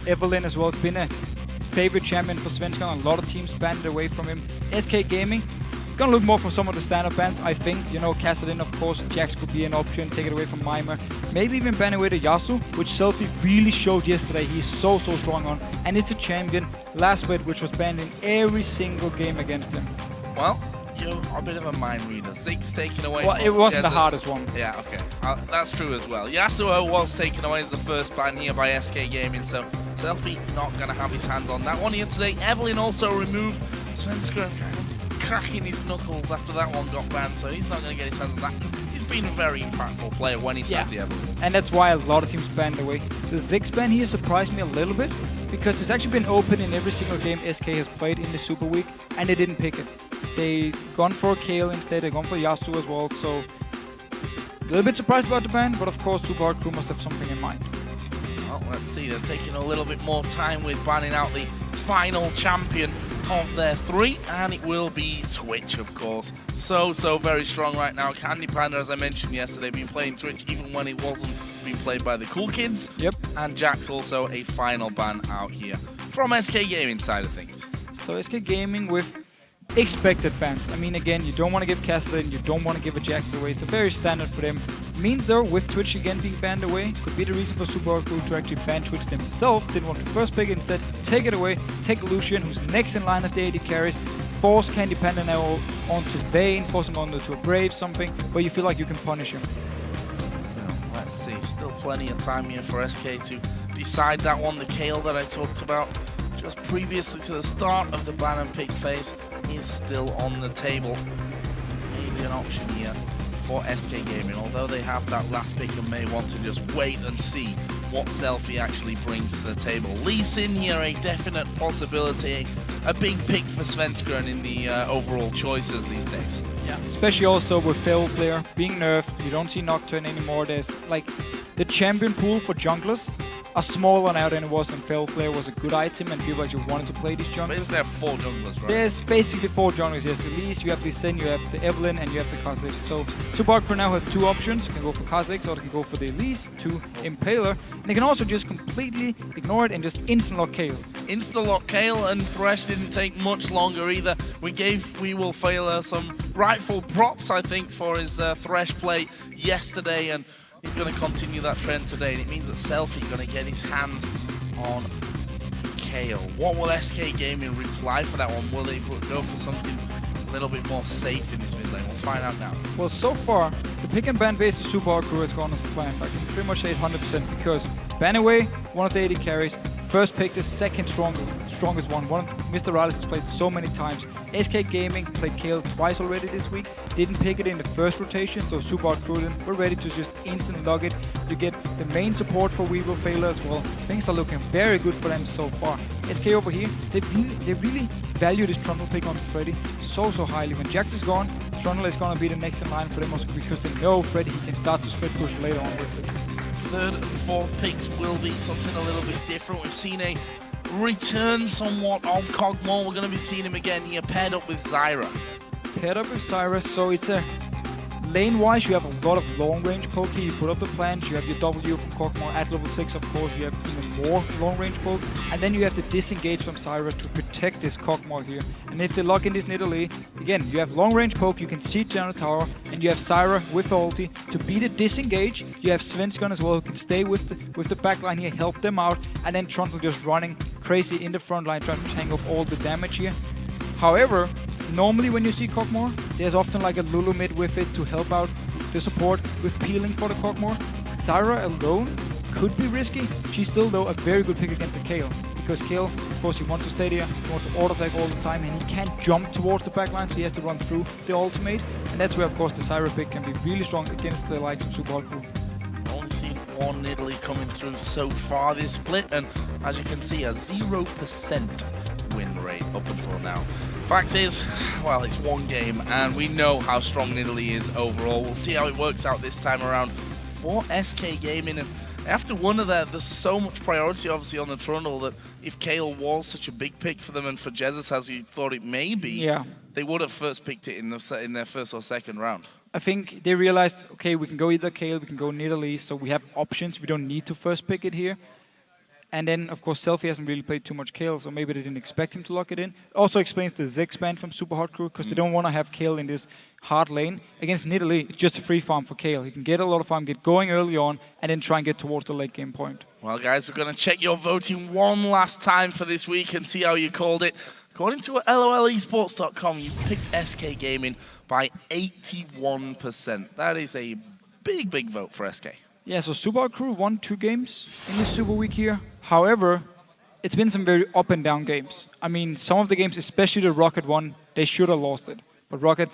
Evelyn as well. It's been a favorite champion for Svenskeren. A lot of teams banned away from him. SK Gaming, gonna look more for some of the standard bans, I think. You know, Kassadin, of course, Jax could be an option, take it away from Mimer. Maybe even ban away to Yasuo, which SELFIE really showed yesterday he's so strong on. And it's a champion, last bit, which was banned in every single game against him. Well, you're a bit of a mind reader. Zig's taken away. Well, it wasn't the hardest one. Yeah, okay. That's true as well. Yasuo was taken away as the first ban here by SK Gaming, so SELFIE not going to have his hands on that one here today. Evelyn also removed. Svenskeren kind of cracking his knuckles after that one got banned, so he's not going to get his hands on that. He's been a very impactful player when he's had the Evelyn. And that's why a lot of teams banned away. The Ziggs ban here surprised me a little bit, because it's actually been open in every single game SK has played in the Super Week, and they didn't pick it. They gone for Kayle instead, they gone for Yasuo as well, so a little bit surprised about the ban, but of course Supa Hot Crew must have something in mind. Well, let's see, they're taking a little bit more time with banning out the final champion of their three, and it will be Twitch, of course. So very strong right now. CandyPanda, as I mentioned yesterday, been playing Twitch even when it wasn't being played by the cool kids. Yep. And Jax also a final ban out here from SK Gaming side of things. So SK Gaming with expected bans. I mean, again, you don't want to give Kassadin, you don't want to give a Jax away, so very standard for them. Means though, with Twitch again being banned away, could be the reason for Supa Hot Crew to actually ban Twitch themselves. Didn't want to first pick it, instead take it away, take Lucian, who's next in line of the AD carries, force CandyPanda now onto Vayne, force him onto a Brave, something, where you feel like you can punish him. So, let's see, still plenty of time here for SK to decide that one. The Kayle that I talked about just previously to the start of the ban and pick phase is still on the table. Maybe an option here for SK Gaming, although they have that last pick and may want to just wait and see what SELFIE actually brings to the table. Elise in here, a definite possibility, a big pick for Svenskeren in the overall choices these days. Yeah, especially also with wewillfailer being nerfed, you don't see Nocturne anymore. There's like the champion pool for junglers are smaller now than it was when wewillfailer was a good item and people actually wanted to play these junglers. Basically, there are 4 junglers, right? There's basically 4 junglers, yes. Elise, you have the Zen, you have the Evelyn, and you have the Kha'Zix. So Supa Hot Crew now have 2 options. You can go for Kha'Zix or they can go for the Elise to Impaler. And they can also just completely ignore it and just instant lock Kayle. Insta-lock Kayle, and Thresh didn't take much longer either. We gave wewillfailer some rightful props, I think, for his Thresh play yesterday, and he's going to continue that trend today, and it means that SELFIE going to get his hands on Kayle. What will SK Gaming reply for that one? Will they go for something a little bit more safe in this mid lane? We'll find out now. Well, so far, the pick and ban base to Supa Hot Crew has gone as planned. I can pretty much say it 100% because ban away, one of the AD carries, first pick the second strongest one. Mr. RalleZ has played so many times. SK Gaming played Kayle twice already this week. Didn't pick it in the first rotation, so Supa Hot Crew we're ready to just instant log it. You get the main support for wewillfailer as well. Things are looking very good for them so far. SK over here, they really value this Trundle pick onto Freddy so highly. When Jax is gone, Trundle is going to be the next in line for them also because they know Freddy he can start to split push later on with it. Third and fourth picks will be something a little bit different. We've seen a return somewhat of Kog'Maw. We're going to be seeing him again here paired up with Zyra. Paired up with Zyra, so it's a lane-wise, you have a lot of long-range poke here. You put up the plans, you have your W from Kog'Maw at level 6, of course, you have even more long-range poke, and then you have the disengage from Zyra to protect this Kog'Maw here. And if they lock in this Nidalee, again, you have long-range poke, you can siege down the tower, and you have Zyra with the ulti to beat a disengage. You have Svenskeren as well, who can stay with the backline here, help them out, and then Trundle just running crazy in the front line, trying to tank up all the damage here. However, normally when you see Kog'Maw, there's often like a Lulu mid with it to help out the support with peeling for the Kog'Maw. Zyra alone could be risky. She's still though a very good pick against the Kayle. Because Kayle, of course, he wants to stay there, he wants to auto attack all the time, and he can't jump towards the backline, so he has to run through the ultimate. And that's where, of course, the Zyra pick can be really strong against the likes of Supa Hot Crew. Only seen one Nidalee coming through so far this split, and as you can see, a 0% win rate up until now. Fact is, well, it's one game, and we know how strong Nidalee is overall. We'll see how it works out this time around for SK Gaming. And I have to wonder that there's so much priority, obviously, on the Trundle that if Kayle was such a big pick for them, and for Jesiz as we thought it may be, they would have first picked it in their first or second round. I think they realized, okay, we can go either Kayle, we can go Nidalee, so we have options. We don't need to first pick it here. And then, of course, SELFIE hasn't really played too much Kayle, so maybe they didn't expect him to lock it in. Also explains the Ziggs ban from Supa Hot Crew, because they don't want to have Kayle in this hard lane. Against Nidalee, it's just a free farm for Kayle. He can get a lot of farm, get going early on, and then try and get towards the late game point. Well, guys, we're going to check your voting one last time for this week and see how you called it. According to LOLesports.com, you've picked SK Gaming by 81%. That is a big, big vote for SK. Yeah, so Supa Hot Crew won 2 games in this Super Week here. However, it's been some very up and down games. I mean, some of the games, especially the Rocket one, they should have lost it. But Rocket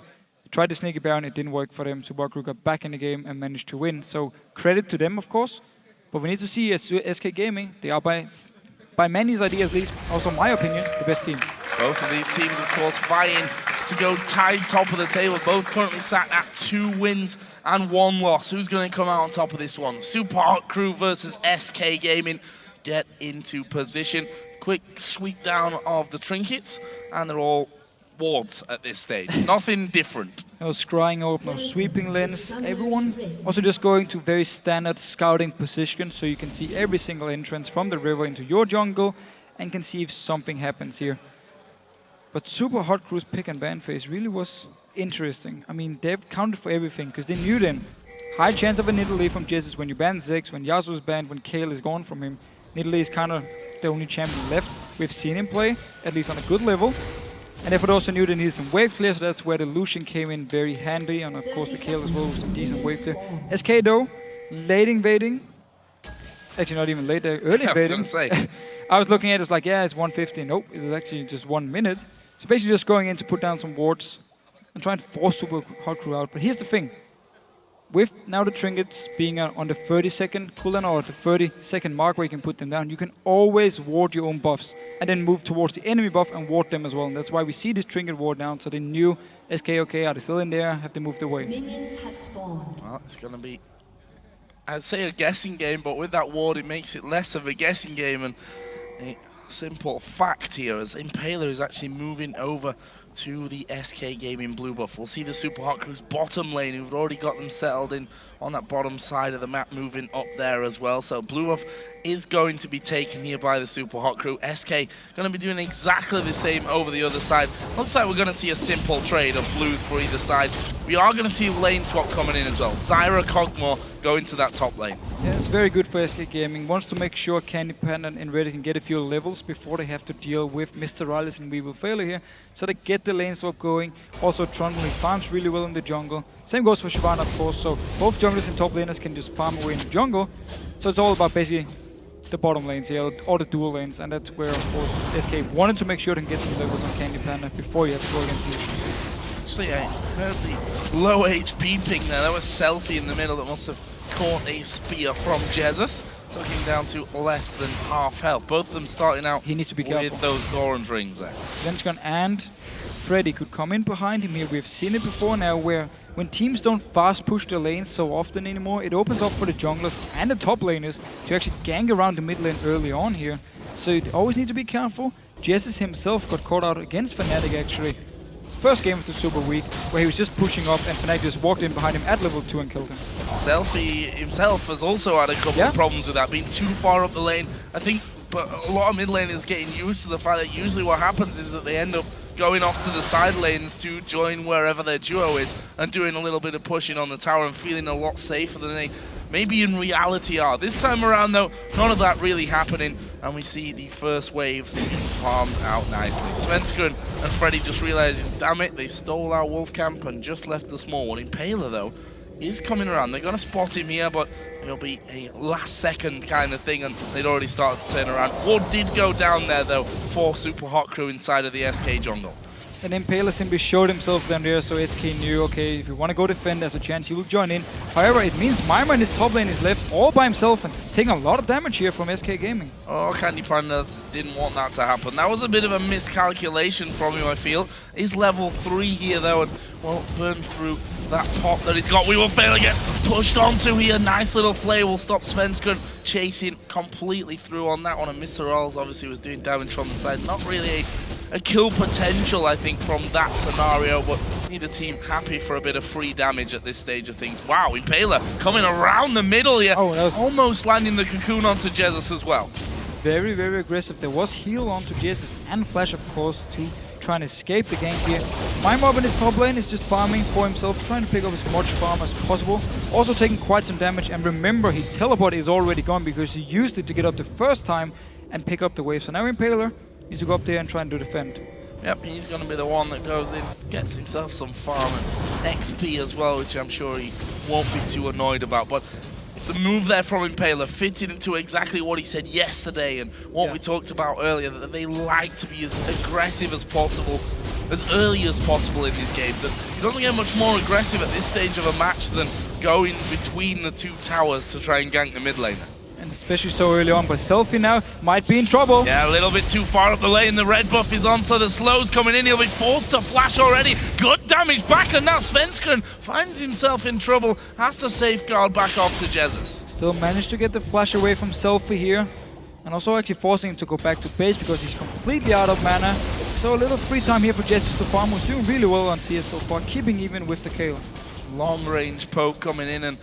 tried to sneak it Baron, it didn't work for them. Supa Hot Crew got back in the game and managed to win. So credit to them, of course. But we need to see SK Gaming. They are by many's ideas, at least, also my opinion, the best team. Both of these teams, of course, vying to go tied top of the table. Both currently sat at 2 wins and 1 loss. Who's going to come out on top of this one? Supa Hot Crew versus SK Gaming. Get into position. Quick sweep down of the trinkets, and they're all wards at this stage. Nothing different. No scrying up, no sweeping lens. Everyone also just going to very standard scouting position, so you can see every single entrance from the river into your jungle and can see if something happens here. But Supa Hot Crew's pick and ban phase really was interesting. I mean, they've counted for everything, because they knew then high chance of a Nidalee from Jesiz when you ban Ziggs, when Yasuo is banned, when Kayle is gone from him. Nidalee is kind of the only champion left. We've seen him play, at least on a good level. And therefore also knew they needed some wave clear, so that's where the Lucian came in very handy, and of course the Kayle as well was a decent wave clear. SK though, late invading. Actually not even late, early invading. I was looking at it, it's like, yeah, it's 150. Nope, it was actually just 1 minute. So basically just going in to put down some wards and trying to force Supa Hot Crew out. But here's the thing. With now the trinkets being on the 30-second cooldown or the 30-second mark where you can put them down, you can always ward your own buffs and then move towards the enemy buff and ward them as well. And that's why we see this trinket ward down. So they knew SK, okay, are they still in there? Have they moved away? Well, it's going to be, I'd say, a guessing game, but with that ward it makes it less of a guessing game. And a simple fact here is Impaler is actually moving over to the SK Gaming blue buff. We'll see the Supa Hot Crew's bottom lane, who've already got them settled in on that bottom side of the map, moving up there as well. So blue buff is going to be taken here by the Supa Hot Crew. SK going to be doing exactly the same over the other side. Looks like we're going to see a simple trade of blues for either side. We are going to see a lane swap coming in as well. Zyra, Kog'maw going to that top lane. Yeah, it's very good for SK Gaming. Wants to make sure CandyPanda and nRated can get a few levels before they have to deal with Mr. RalleZ and wewillfailer here. So they get the lane swap going. Also Trundle farms really well in the jungle. Same goes for Shyvana, of course. So both junglers and top laners can just farm away in the jungle. So it's all about basically the bottom lanes here, or the dual lanes. And that's where, of course, SK wanted to make sure they can get some levels on CandyPanda before you have to go against you. Actually, I heard the low HP ping there. That was SELFIE in the middle that must have caught a spear from Jesiz. Looking down to less than half health. Both of them starting out he needs to be with careful. Those orange rings there. Svenskeren and Freddy could come in behind him here. We've seen it before now where when teams don't fast push the lanes so often anymore, it opens up for the junglers and the top laners to actually gang around the mid lane early on here. So you always need to be careful. Jesiz himself got caught out against Fnatic actually. First game of the Super Week, where he was just pushing up and Fnatic just walked in behind him at level 2 and killed him. SELFIE himself has also had a couple of problems with that, being too far up the lane. I think but a lot of mid laners getting used to the fact that usually what happens is that they end up going off to the side lanes to join wherever their duo is and doing a little bit of pushing on the tower and feeling a lot safer than they maybe in reality are. This time around though, none of that really happening, and we see the first waves farmed out nicely. Svenskeren and Freddy just realizing, damn it, they stole our wolf camp and just left the small one. Impaler though is coming around. They're going to spot him here, but it'll be a last second kind of thing, and they'd already started to turn around. Ward did go down there though for Supa Hot Crew inside of the SK jungle. And Impaler simply showed himself down there, so SK knew, okay, if you want to go defend, there's a chance he will join in. However, it means Mimer in his top lane is left all by himself and taking a lot of damage here from SK Gaming. Oh, CandyPanda didn't want that to happen. That was a bit of a miscalculation from him, I feel. He's level 3 here, though, and won't burn through that pot that he's got. wewillfailer gets pushed onto here. Nice little flare will stop Svenskeren chasing completely through on that one. And Mr. RalleZ obviously was doing damage from the side. Not really a kill potential, I think, from that scenario, but neither team happy for a bit of free damage at this stage of things. Wow, Impaler coming around the middle here. Oh, that was almost landing the cocoon onto Jesiz as well. very, very aggressive. There was heal onto Jesiz and flash, of course, to try and escape the game here. Mimer up in his top lane is just farming for himself, trying to pick up as much farm as possible. Also taking quite some damage, and remember, his teleport is already gone because he used it to get up the first time and pick up the wave. So now Impaler needs to go up there and try and do defend. Yep, he's going to be the one that goes in, gets himself some farm and XP as well, which I'm sure he won't be too annoyed about. But the move there from Impaler fitted into exactly what he said yesterday and what we talked about earlier, that they like to be as aggressive as possible, as early as possible in these games. And he doesn't get much more aggressive at this stage of a match than going between the two towers to try and gank the mid laner. And especially so early on, but SELFIE now might be in trouble. Yeah, a little bit too far up the lane. The red buff is on, so the slow's coming in. He'll be forced to flash already. Good damage back, and now Svenskeren finds himself in trouble. Has to safeguard back off to Jesiz. Still managed to get the flash away from SELFIE here. And also actually forcing him to go back to base because he's completely out of mana. So a little free time here for Jesiz to farm. Was doing really well on CS so far, keeping even with the Kayle. Long range poke coming in, and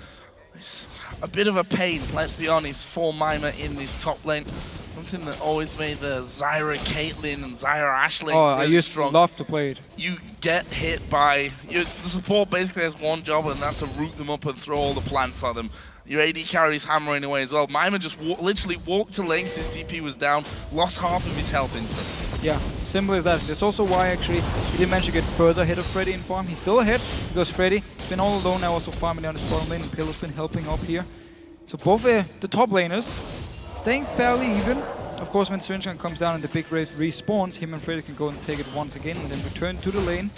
it's a bit of a pain, let's be honest, for Mimer in this top lane. Something that always made the Zyra Caitlyn and Zyra Ashley really I used to love to play it. You get hit by... the support basically has one job, and that's to root them up and throw all the plants on them. Your AD carries hammering away as well. Mimer just literally walked to lane since TP was down, lost half of his health instantly. Yeah, simple as that. That's also why actually he didn't manage to get further ahead of Freddy in farm. He's still ahead because Freddy's been all alone now, also farming down his bottom lane, and Pillar's been helping up here. So both the top laners staying fairly even. Of course, when Svenskeren comes down and the big wave respawns, him and Freddy can go and take it once again and then return to the lane.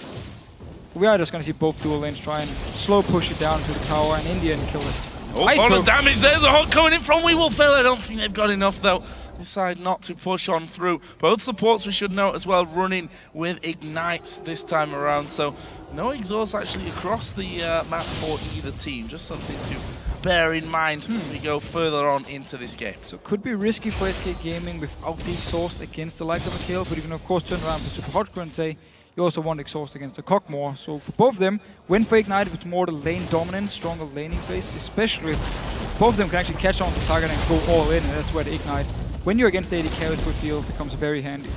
We are just going to see both dual lanes try and slow push it down to the tower and in the end kill it. Oh, a lot of damage. There's a hot coming in from wewillfailer. I don't think they've got enough though. Decide not to push on through. Both supports, we should note as well, running with ignites this time around. So no exhaust actually across the map for either team. Just something to bear in mind as we go further on into this game. So it could be risky for SK Gaming without the exhaust against the likes of a Kayle, but you can of course turn around to Supa Hot Crew and say you also want exhaust against the Kog'maw. So for both of them, win for Ignite with more the lane dominance, stronger laning phase, especially if both of them can actually catch on to target and go all in, and that's where the Ignite, when you're against AD carries with field, becomes very handy.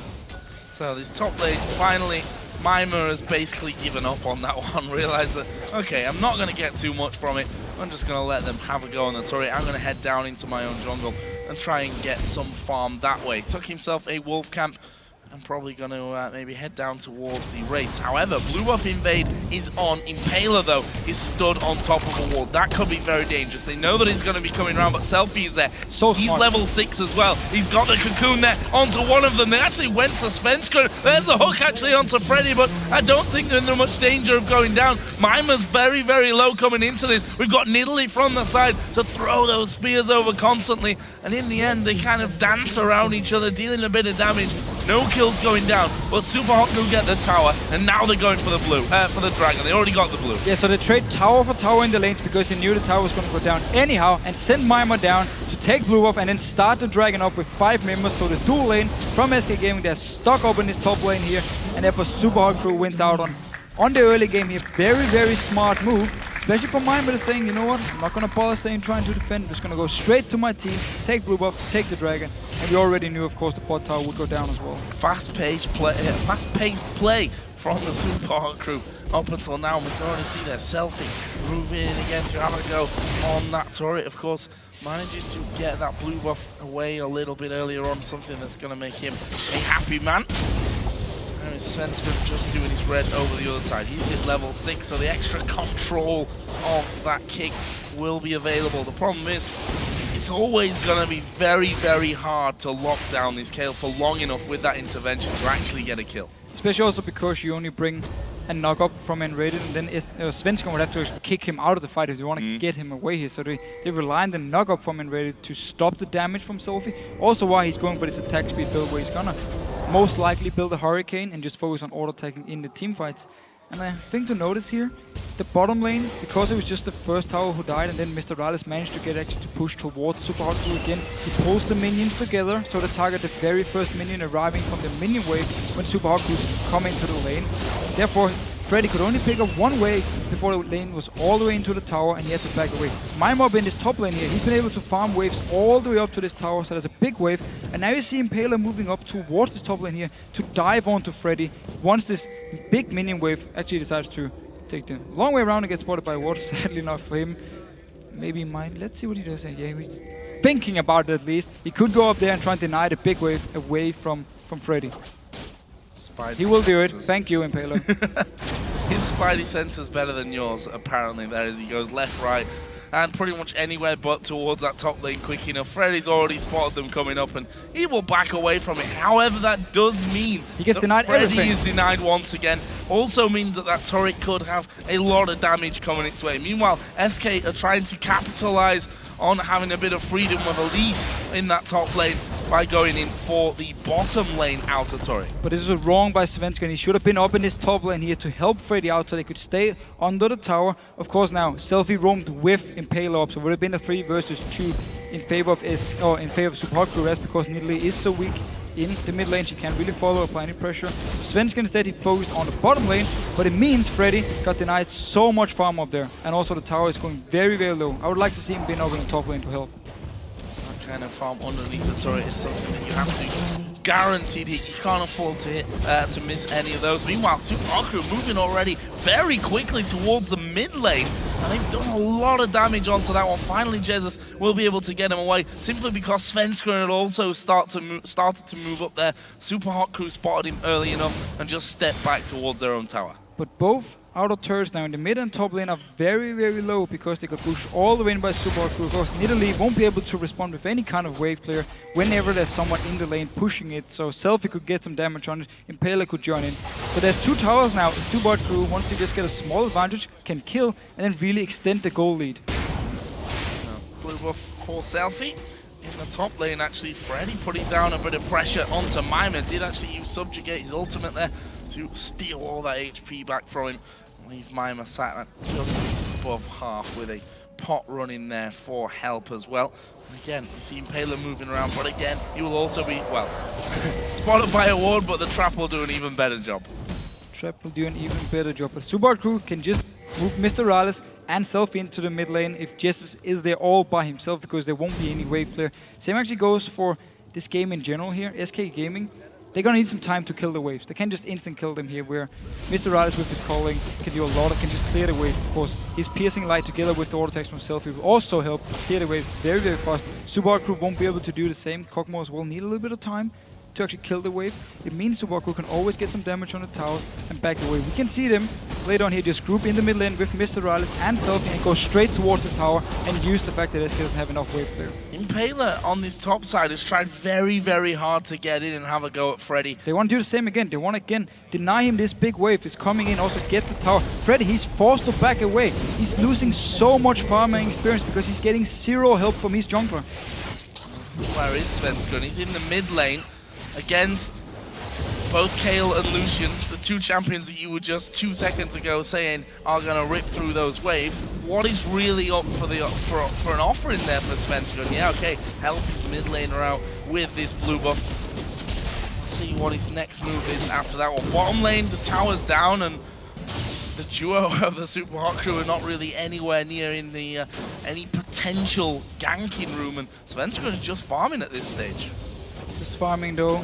So this top lane, finally, Mimer has basically given up on that one, realized that, okay, I'm not going to get too much from it, I'm just going to let them have a go on the turret, I'm going to head down into my own jungle and try and get some farm that way. Took himself a wolf camp, and probably going to maybe head down towards the race. However, blue buff invade is on. Impaler, though, is stood on top of a wall. That could be very dangerous. They know that he's going to be coming around, but SELFIE is there. So he's smart. level 6 as well. He's got the cocoon there onto one of them. They actually went to Svenskeren. There's the hook actually onto Freddy, but I don't think they're in much danger of going down. Mimer's very, very low coming into this. We've got Nidalee from the side to throw those spears over constantly, and in the end, they kind of dance around each other, dealing a bit of damage. No kills going down, but Supa Hot Crew get the tower, and now they're going for the blue, for the dragon. They already got the blue. Yeah, so they trade tower for tower in the lanes because they knew the tower was going to go down anyhow, and send Mimer down to take blue off and then start the dragon up with 5 members. So the dual lane from SK Gaming, they're stuck up in this top lane here, and therefore Supa Hot Crew wins out on the early game here. Very, very smart move, especially for Mimer to saying, you know what, I'm not going to bother staying trying to defend, I'm just going to go straight to my team, take blue buff, take the dragon. And we already knew, of course, the bot tower would go down as well. Fast-paced play from the Supa Hot Crew up until now. We're going to see their SELFIE move in again to have a go on that turret. Of course, managing to get that blue buff away a little bit earlier on, something that's going to make him a happy man. And Svenskeren just doing his red over the other side. He's hit level 6, so the extra control of that kick will be available. The problem is, it's always going to be very, very hard to lock down this Kayle for long enough with that intervention to actually get a kill. Especially also because you only bring a knock-up from nRated, and then Svenskeren would have to kick him out of the fight if they want to get him away here. So they rely on the knock-up from nRated to stop the damage from SELFIE. Also why he's going for this attack speed build where he's going to most likely build a Hurricane and just focus on auto-attacking in the team fights. And I think to notice here, the bottom lane, because it was just the first tower who died, and then Mr. RalleZ managed to get actually to push towards Supa Hot Crew again. He pulls the minions together, so they target the very first minion arriving from the minion wave when Supa Hot Crew is coming to the lane. Therefore, Freddy could only pick up one wave before the lane was all the way into the tower and he had to back away. Mimer up in this top lane here, he's been able to farm waves all the way up to this tower, so there's a big wave. And now you see Impaler moving up towards this top lane here to dive onto Freddy once this big minion wave actually decides to take the long way around and get spotted by ward. Sadly enough for him. Maybe mine. Let's see what he does here. Yeah, he's thinking about it at least. He could go up there and try and deny the big wave away from Freddy. He will do it. Thank you, Impaler. His spidey sense is better than yours, apparently, there as he goes left, right, and pretty much anywhere but towards that top lane quick enough. Freddy's already spotted them coming up, and he will back away from it. However, that does mean he gets denied everything. Freddy is denied once again. Also means that that turret could have a lot of damage coming its way. Meanwhile, SK are trying to capitalize on having a bit of freedom with Elise in that top lane by going in for the bottom lane outer turret. But this is wrong by Svenskeren. He should have been up in this top lane here to help Freddy out so they could stay under the tower. Of course now, SELFIE roamed with Impaler up, so it would have been a 3 versus 2 in favor of Supa Hot Crew. That's because Nidalee is so weak in the mid lane, she can't really follow or apply any pressure. Svenskeren instead, he focused on the bottom lane, but it means Freddy got denied so much farm up there. And also the tower is going very, very low. I would like to see him being over in the top lane to help. Kind of farm underneath the turret is something that you have to guaranteed hit. You can't afford to hit to miss any of those. Meanwhile, Supa Hot Crew moving already very quickly towards the mid lane, and they've done a lot of damage onto that one. Finally, Jesiz will be able to get him away simply because Svenskeren had also started to move up there. Supa Hot Crew spotted him early enough and just stepped back towards their own tower. But both outer turrets now in the mid and top lane are very, very low because they got pushed all the way in by Supa Hot Crew. Of course, Nidalee won't be able to respond with any kind of wave clear whenever there's someone in the lane pushing it. So SELFIE could get some damage on it, Impaler could join in. But there's 2 towers now. Supa Hot Crew, once they just get a small advantage, can kill and then really extend the goal lead. Blue buff for SELFIE. In the top lane, actually, Freddy putting down a bit of pressure onto Mimer. Did actually use Subjugate, his ultimate there, to steal all that HP back from him. Leave Mimer sat at just above half with a pot running there for help as well. And again, you see Impaler moving around, but again, he will also be, well, spotted by a ward, but the trap will do an even better job. Trap will do an even better job. But Supa Hot Crew can just move Mr. RalleZ and SELFIE into the mid lane if Jesiz is there all by himself, because there won't be any wave clear. Same actually goes for this game in general here. SK Gaming, they're gonna need some time to kill the waves. They can't just instant kill them here, where Mr. RalleZ with his calling can do a lot, can just clear the wave. Of course, his piercing light together with the auto attacks from SELFIE will also help clear the waves very, very fast. Supa Hot Crew won't be able to do the same. Kog'maw as well need a little bit of time to actually kill the wave. It means Supa Hot Crew can always get some damage on the towers and back the wave. We can see them later on here just group in the mid lane with Mr. RalleZ and SELFIE and go straight towards the tower and use the fact that SK doesn't have enough wave clear. Impaler on this top side has tried very, very hard to get in and have a go at Freddy. They want to do the same again. They want to again deny him this big wave. He's coming in, also get the tower. Freddy, he's forced to back away. He's losing so much farming experience because he's getting 0 help from his jungler. Where is Svenskeren? He's in the mid lane against both Kayle and Lucian, the 2 champions that you were just 2 seconds ago saying are going to rip through those waves. What is really up for an offering there for Svenskeren? Yeah, okay, help his mid laner out with this blue buff. Let's see what his next move is after that one. Bottom lane, the tower's down, and the duo of the Supa Hot Crew are not really anywhere near in the any potential ganking room, and Svenskeren is just farming at this stage. Just farming though.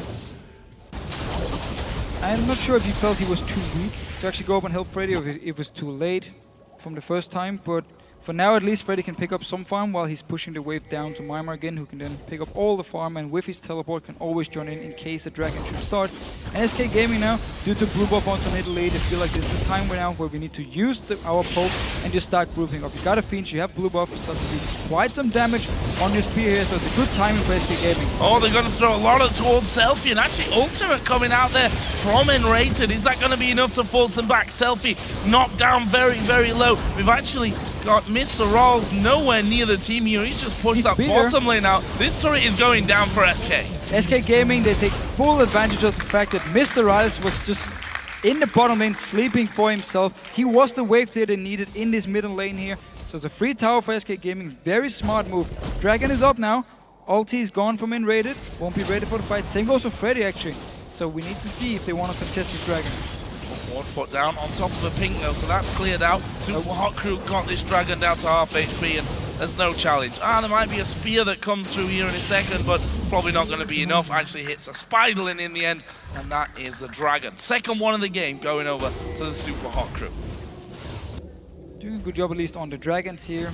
I'm not sure if he felt he was too weak to actually go up and help Freddy, or if it was too late from the first time, but for now at least Freddy can pick up some farm while he's pushing the wave down to Mimer again, who can then pick up all the farm, and with his teleport can always join in case a dragon should start. And SK Gaming now, due to blue buff onto Nidalee, they feel like this is the time now where we need to use our poke and just start grouping up. You got a Fiend, you have blue buff, you start to do quite some damage on your spear here, so it's a good timing for SK Gaming. Oh, they're going to throw a lot of towards SELFIE, and actually ultimate coming out there from nRated. Is that going to be enough to force them back? SELFIE knocked down very, very low. We've actually got Mr. RalleZ nowhere near the team here. He's just pushed that bottom lane out. This turret is going down for SK. SK Gaming, they take full advantage of the fact that Mr. RalleZ was just in the bottom lane sleeping for himself. He was the wave clear they needed in this middle lane here. So it's a free tower for SK Gaming. Very smart move. Dragon is up now. Ulti is gone from nRated. Won't be ready for the fight. Same goes for Freddy actually. So we need to see if they want to contest this dragon. Ward put down on top of the pink though, so that's cleared out. Supa Hot Crew got this dragon down to half HP and there's no challenge. There might be a spear that comes through here in a second, but probably not going to be enough. Actually hits a Spiderling in the end, and that is the dragon. Second one of the game going over to the Supa Hot Crew. Doing a good job at least on the dragons here.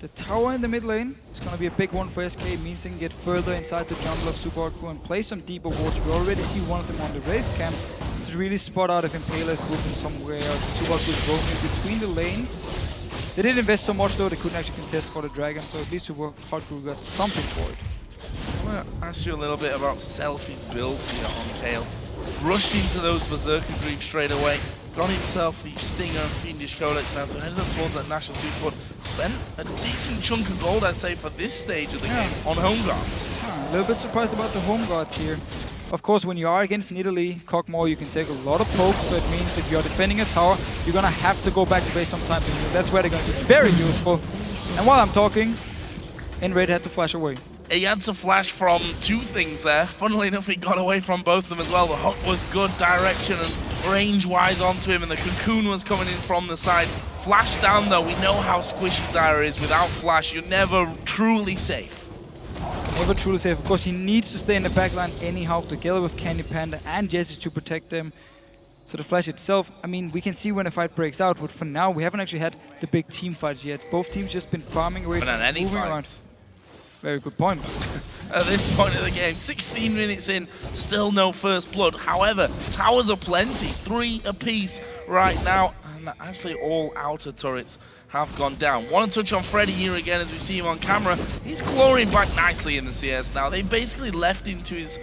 The tower in the mid lane is going to be a big one for SK, means they can get further inside the jungle of Supa Hot Crew and play some deeper wards. We already see one of them on the Wraith camp to really spot out if Impaler is moving somewhere, or Supa Hot Crew is roaming between the lanes. They didn't invest so much though, they couldn't actually contest for the dragon, so at least Supa Hot Crew got something for it. I want to ask you a little bit about SELFIE's build here on Kale. Rushed into those Berserker Greaves straight away, got himself the Stinger and Fiendish Codex now, so headed up towards that National Suit, but spent a decent chunk of gold, I'd say, for this stage of the game on home guards. A little bit surprised about the home guards here. Of course, when you are against Nidalee, Kog'maw, you can take a lot of pokes, so it means if you're defending a tower, you're gonna have to go back to base sometimes, and that's where they're gonna be very useful. And while I'm talking, nRated had to flash away. He had to flash from two things there. Funnily enough, he got away from both of them as well. The hook was good direction and range-wise onto him, and the cocoon was coming in from the side. Flash down though, we know how squishy Zyra is. Without flash, you're never truly safe. Never truly safe. Of course, he needs to stay in the backline anyhow, together with CandyPanda and Jesiz to protect them. So the flash itself, I mean, we can see when a fight breaks out, but for now, we haven't actually had the big team fights yet. Both teams just been farming away, moving around. Very good point. At this point of the game, 16 minutes in, still no first blood. However, towers are plenty, 3 apiece right now, and actually all outer turrets have gone down. Want to touch on Freddy here again as we see him on camera. He's clawing back nicely in the CS now. They basically left him to his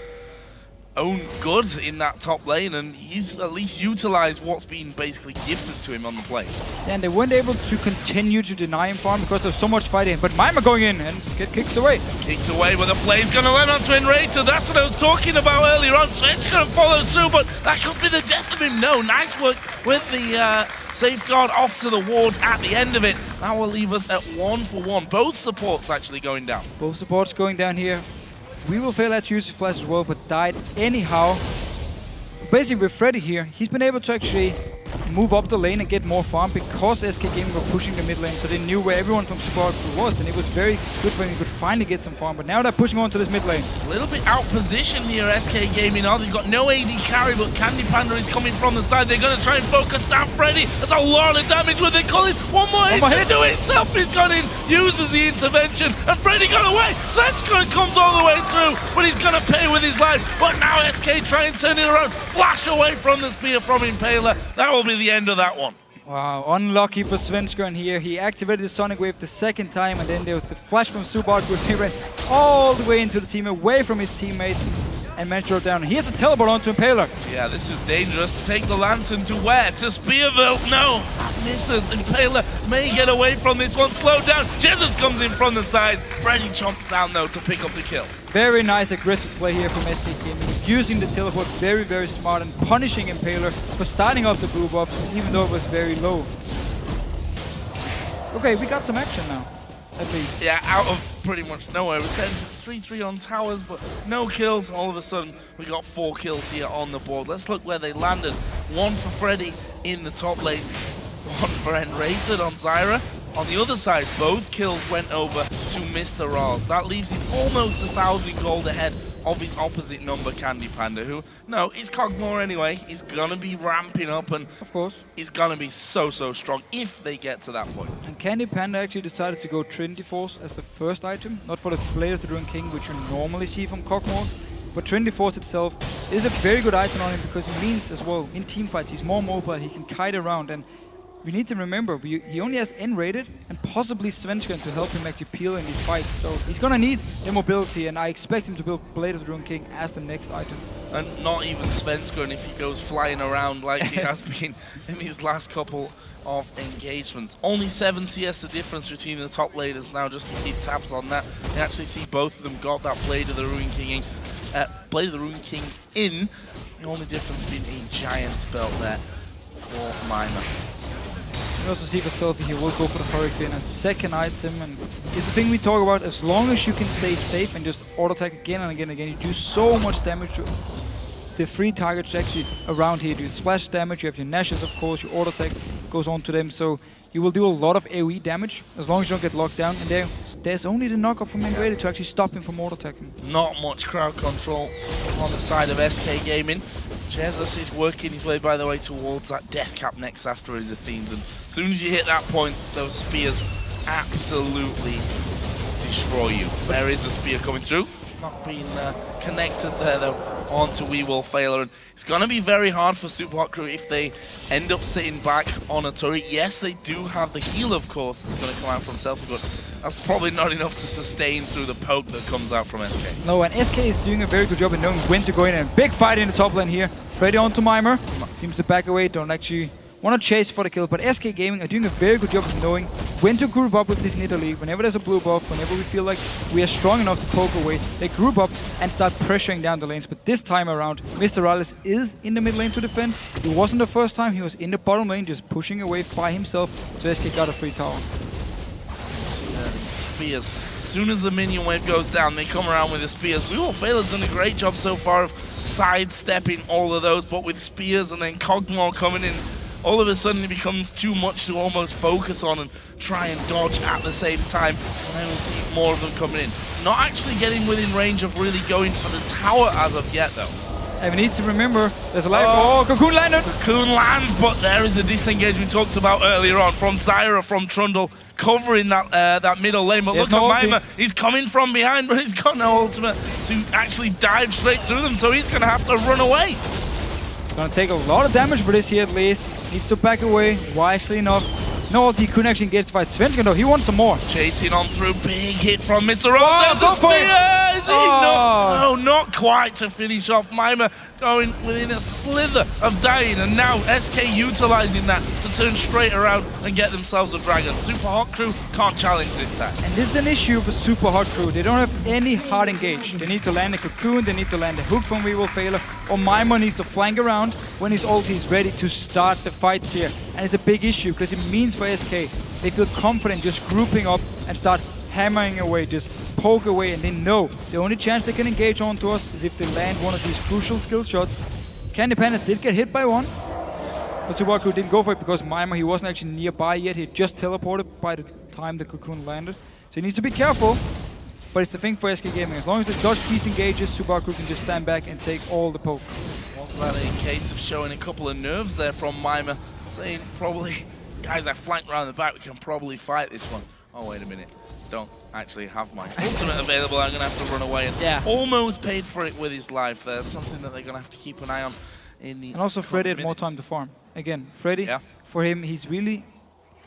own good in that top lane, and he's at least utilized what's been basically gifted to him on the play. And they weren't able to continue to deny him farm because there's so much fighting, but Mimer going in and get kicked away. Kicked away, but the play's going to land onto nRated. That's what I was talking about earlier on. Svenskeren going to follow through, but that could be the death of him. No, nice work with the safeguard off to the ward at the end of it. That will leave us at 1-for-1. Both supports actually going down. Both supports going down here. wewillfailer had to use his flash as well, but died anyhow. Basically with Freddy here, he's been able to actually move up the lane and get more farm because SK Gaming were pushing the mid lane, so they knew where everyone from Supa Hot Crew was, and it was very good when he could finally get some farm, but now they're pushing on to this mid lane. A little bit out position here, SK Gaming are. They've got no AD carry, but CandyPanda is coming from the side. They're going to try and focus down Freddy. That's a lot of damage with it. Collins, one more hit to do it himself. He's gone in, uses the intervention, and Freddy got away. Svenskeren comes all the way through, but he's going to pay with his life. But now SK try and turn it around. Flash away from the spear from Impaler. That will be the end of that one. Wow, unlucky for Svenskeren here. He activated the Sonic Wave the second time, and then there was the flash from Supa Hot Crew. He ran all the way into the team, away from his teammate, and managed to go down. Here's a teleport onto Impaler. Yeah, this is dangerous. Take the lantern to where? To Spearville? No, misses. Impaler may get away from this one. Slow down. Jesiz comes in from the side. Freddy chomps down though to pick up the kill. Very nice aggressive play here from SK Gaming, using the teleport very, very smart and punishing Impaler for starting off the blue buff, even though it was very low. Okay, we got some action now, at least. Yeah, out of pretty much nowhere. We said 3-3 on towers, but no kills. All of a sudden, we got 4 kills here on the board. Let's look where they landed. 1 for Freddy in the top lane, 1 for nRated on Zyra. On the other side, both kills went over to Mr. RalleZ. That leaves him almost 1,000 gold ahead of his opposite number, CandyPanda, who, no, he's Kog'maw anyway. He's gonna be ramping up, and of course, he's gonna be so strong if they get to that point. And CandyPanda actually decided to go Trinity Force as the first item, not for the Blade of the Ruined King, which you normally see from Kog'maw. But Trinity Force itself is a very good item on him because it means as well, in teamfights, he's more mobile, he can kite around, and we need to remember, he only has nRated and possibly Svenskeren to help him actually peel in these fights. So he's gonna need the mobility, and I expect him to build Blade of the Ruined King as the next item. And not even Svenskeren if he goes flying around like he has been in his last couple of engagements. Only 7 CS the difference between the top laners now, just to keep tabs on that. You actually see both of them got that Blade of the Ruined King in. The only difference being a giant belt there for Mimer. You also see for SELFIE, he will go for the Hurricane as second item, and it's the thing we talk about. As long as you can stay safe and just auto attack again and again and again, you do so much damage to the 3 targets actually around here. You splash damage, you have your Nashes, of course, your auto attack goes on to them, so you will do a lot of AoE damage as long as you don't get locked down. And there's only the knockup from nRated to actually stop him from auto attacking. Not much crowd control on the side of SK Gaming. Jesiz is working his way, by the way, towards that death cap next after his Athenes, and as soon as you hit that point, those spears absolutely destroy you. There is a spear coming through, not being connected there though onto wewillfailer, and it's going to be very hard for Supa Hot Crew if they end up sitting back on a turret. Yes, they do have the heal, of course, that's going to come out from SELFIE, but that's probably not enough to sustain through the poke that comes out from SK. No, and SK is doing a very good job in knowing when to go in, and big fight in the top lane here. Freddy onto Mimer, seems to back away, don't actually want to chase for the kill, but SK Gaming are doing a very good job of knowing when to group up with this Nidalee. Whenever there's a blue buff, whenever we feel like we are strong enough to poke away, they group up and start pressuring down the lanes. But this time around, Mr. RalleZ is in the mid lane to defend. It wasn't the first time, he was in the bottom lane just pushing away by himself, so SK got a free tower. Spears. As soon as the minion wave goes down, they come around with the spears. wewillfailer's done a great job so far of sidestepping all of those, but with spears and then Kog'maw coming in, all of a sudden it becomes too much to almost focus on and try and dodge at the same time. And then we'll see more of them coming in. Not actually getting within range of really going for the tower as of yet though. And we need to remember, there's a life. Oh, Cocoon landed! Cocoon lands, but there is a disengage we talked about earlier on from Zyra, from Trundle, covering that middle lane. But There's look no at Mimer, he's coming from behind, but he's got no ultimate to actually dive straight through them, so he's going to have to run away. It's going to take a lot of damage for this here at least. Needs to back away, wisely enough. No ulti, he couldn't actually engage the fight. Svenskeren though, he wants some more. Chasing on through, big hit from Mr. There's the spear! Is enough? No, not quite to finish off. Mimer going within a slither of dying, and now SK utilizing that to turn straight around and get themselves a dragon. Supa Hot Crew can't challenge this time. And this is an issue for Supa Hot Crew. They don't have any hard engage. They need to land a cocoon, they need to land a hook from wewillfailer, or Mimer needs to flank around when his ulti is ready to start the fights here. And it's a big issue because it means for SK, they feel confident just grouping up and start hammering away, just poke away, and they know the only chance they can engage onto us is if they land one of these crucial skill shots. CandyPanda did get hit by one, but Supa Hot Crew didn't go for it because Mimer, he wasn't actually nearby yet. He just teleported by the time the cocoon landed. So he needs to be careful, but it's the thing for SK Gaming. As long as the dodge tease engages, Supa Hot Crew can just stand back and take all the poke. Was that a case of showing a couple of nerves there from Mimer, saying probably, guys, I flanked around the back, we can probably fight this one. Oh, wait a minute. Don't actually have my ultimate available. I'm going to have to run away, and almost paid for it with his life there. Something that they're going to have to keep an eye on in the. And also Freddy had more time to farm. Again, Freddy, for him, he's really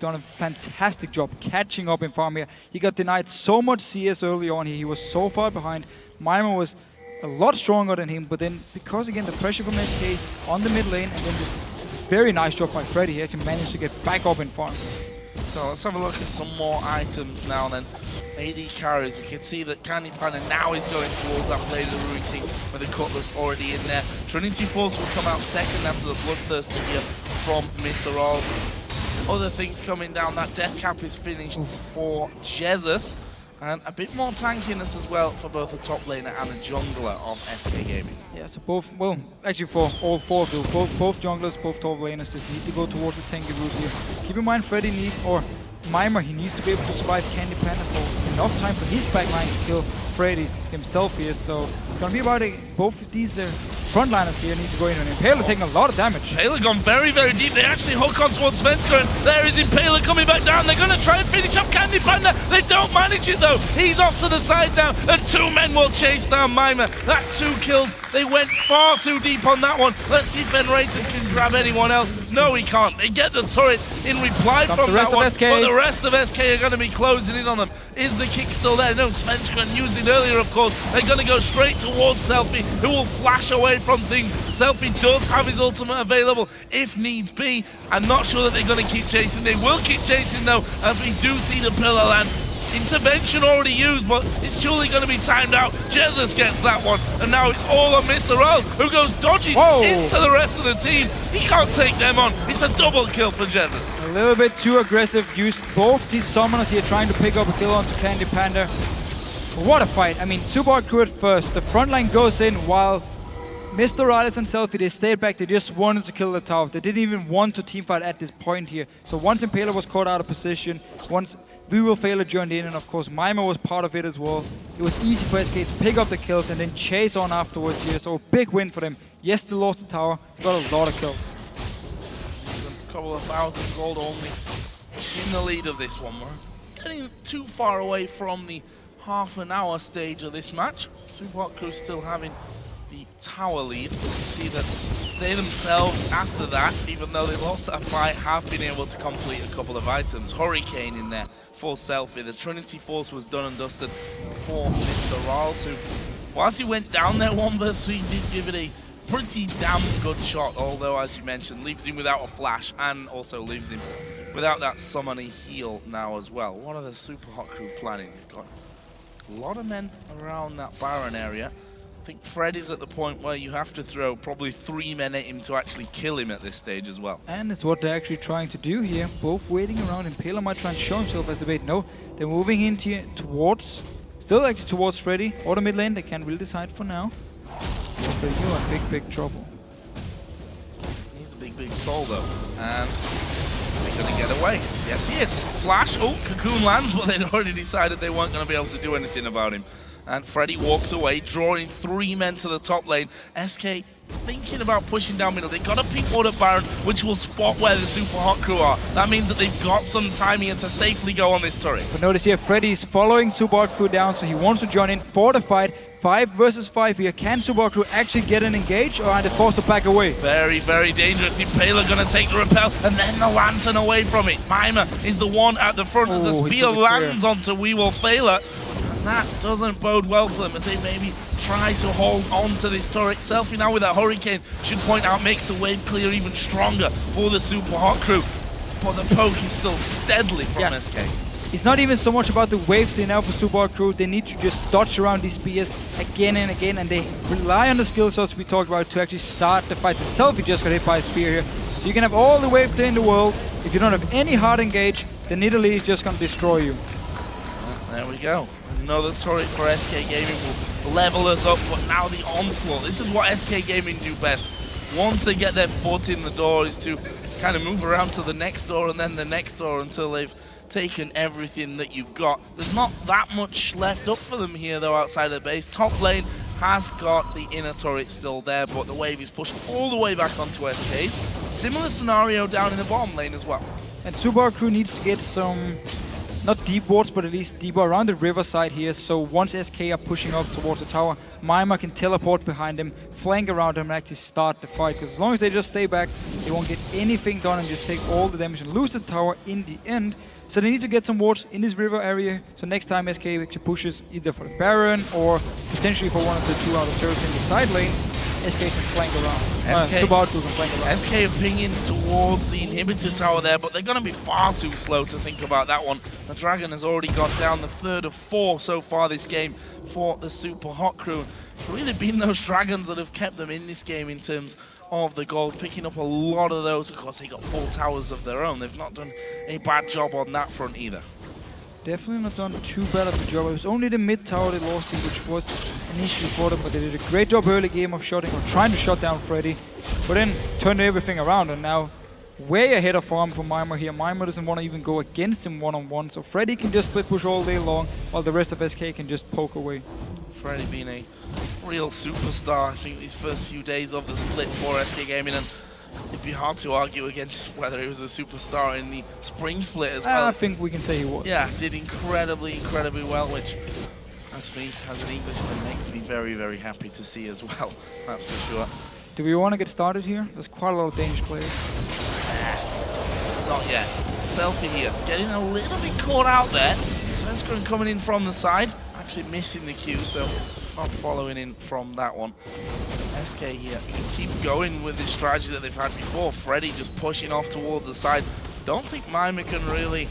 done a fantastic job catching up in farm here. He got denied so much CS early on here. He was so far behind. Mimer was a lot stronger than him, but then because again the pressure from SK on the mid lane, and then just very nice job by Freddy. He actually managed to get back up in farm. So let's have a look at some more items now then. AD carries, we can see that CandyPanda now is going towards that Blade of the Ruin King with the Cutlass already in there. Trinity Force will come out second after the Bloodthirster here from Mr. RalleZ. Other things coming down, that Death Cap is finished for Jesiz. And a bit more tankiness as well for both a top laner and a jungler of SK Gaming. Yeah, so both, well, actually for all four of them, both junglers, both top laners just need to go towards the tanky route here. Keep in mind, Freddy needs, or Mimer, he needs to be able to survive CandyPanda for enough time for his backline to kill Freddy himself here. So it's going to be about both of these frontliners here need to go in, and Impaler taking a lot of damage. Impaler gone very, very deep. They actually hook on towards Svenskeren. There is Impaler coming back down. They're going to try and finish off CandyPanda. They don't manage it though. He's off to the side now, and two men will chase down Mimer. That's 2 kills. They went far too deep on that one. Let's see if nRated can grab anyone else. No, he can't. They get the turret in reply from that one, but the rest of SK are going to be closing in on them. Is the kick still there? No, Svenskeren used it earlier, of course. They're going to go straight towards SELFIE, who will flash away from things. SELFIE does have his ultimate available if needs be. I'm not sure that they're going to keep chasing. They will keep chasing though, as we do see the pillar land. Intervention already used, but it's surely going to be timed out. Jesiz gets that one, and now it's all on Mr. RalleZ, who goes dodging into the rest of the team. He can't take them on. It's a double kill for Jesiz. A little bit too aggressive. Used both these summoners here trying to pick up a kill onto CandyPanda. What a fight. I mean, Supa Hot Crew at first. The front line goes in while Mr. RalleZ and SELFIE, they stayed back. They just wanted to kill the tower. They didn't even want to teamfight at this point here. So once Impaler was caught out of position, once wewillfailer joined in, and of course Mimer was part of it as well, it was easy for SK to pick up the kills and then chase on afterwards here. So a big win for them. Yes, they lost the tower, got a lot of kills. A couple of thousand gold only in the lead of this one. We're getting too far away from the half-an-hour stage of this match. Supa Hot Crew still having the tower lead. You see that they themselves, after that, even though they lost that fight, have been able to complete a couple of items. Hurricane in there for SELFIE. The Trinity Force was done and dusted for Mr. RalleZ, who, whilst he went down there 1v3, he did give it a pretty damn good shot, although, as you mentioned, leaves him without a flash and also leaves him without that summoning heal now as well. What are the Supa Hot Crew planning? They've got a lot of men around that Baron area. I think Fred is at the point where you have to throw probably 3 men at him to actually kill him at this stage as well. And it's what they're actually trying to do here. Both waiting around. Impaler might try and show himself as the bait. No, they're moving into towards, still actually towards Freddy or the mid lane. They can't really decide for now. Freddy, you are in big trouble. He's a big troll though. And he's going to get away. Yes, he is. Flash. Oh, Cocoon lands, but they'd already decided they weren't going to be able to do anything about him. And Freddy walks away, drawing 3 men to the top lane. SK thinking about pushing down middle. They got a pink ward at Baron, which will spot where the Supa Hot Crew are. That means that they've got some time here to safely go on this turret. But notice here, Freddy is following Supa Hot Crew down, so he wants to join in for the fight. 5 versus 5 here. Can Supa Hot Crew actually get an engage, or are they forced to back away? Very, very dangerous. Impaler gonna take the repel, and then the lantern away from it. Mimer is the one at the front as the spear lands onto wewillfailer. That doesn't bode well for them as they maybe try to hold on to this turret. SELFIE now with that Hurricane, should point out, makes the wave clear even stronger for the Supa Hot Crew. But the poke is still deadly from SK. It's not even so much about the wave clear now for Supa Hot Crew. They need to just dodge around these spears again and again, and they rely on the skill shots we talked about to actually start the fight. The SELFIE just got hit by a spear here. So you can have all the wave clear in the world. If you don't have any hard engage, the Nidalee is just going to destroy you. There we go. Another turret for SK Gaming will level us up, but now the onslaught. This is what SK Gaming do best. Once they get their foot in the door is to kind of move around to the next door and then the next door until they've taken everything that you've got. There's not that much left up for them here though outside the base. Top lane has got the inner turret still there, but the wave is pushed all the way back onto SK's. Similar scenario down in the bottom lane as well. And Supa Hot Crew needs to get some, not deep wards, but at least deeper around the riverside here. So once SK are pushing up towards the tower, Mimer can teleport behind them, flank around them, and actually start the fight. Because as long as they just stay back, they won't get anything done and just take all the damage and lose the tower in the end. So they need to get some wards in this river area. So next time SK actually pushes either for the Baron or potentially for one of the 2 outer turrets in the side lanes, SK can flank around. Supa Hot Crew can flank around. SK are pinging towards the inhibitor tower there, but they're going to be far too slow to think about that one. The Dragon has already got down the 3rd of 4 so far this game for the Supa Hot Crew. It's really been those Dragons that have kept them in this game in terms of the gold, picking up a lot of those. Of course, they got 4 towers of their own. They've not done a bad job on that front either. Definitely not done too bad of a job. It was only the mid tower they lost in, which was an issue for them, but they did a great job early game of shutting or trying to shut down Freddy, but then turned everything around, and now way ahead of farm for Mimer here. Mimer doesn't want to even go against him one-on-one, so Freddy can just split push all day long, while the rest of SK can just poke away. Freddy being a real superstar, I think, these first few days of the split for SK Gaming, and it'd be hard to argue against whether he was a superstar in the spring split as well. I think we can say he was. Yeah, did incredibly well, which as me, as an Englishman, makes me very, very happy to see as well. That's for sure. Do we want to get started here? There's quite a lot of Danish players. Not yet. SELFIE here, getting a little bit caught out there. Svenskeren coming in from the side, actually missing the Q, so not following in from that one. SK here can keep going with the strategy that they've had before. Freddy just pushing off towards the side. Don't think Mimer can really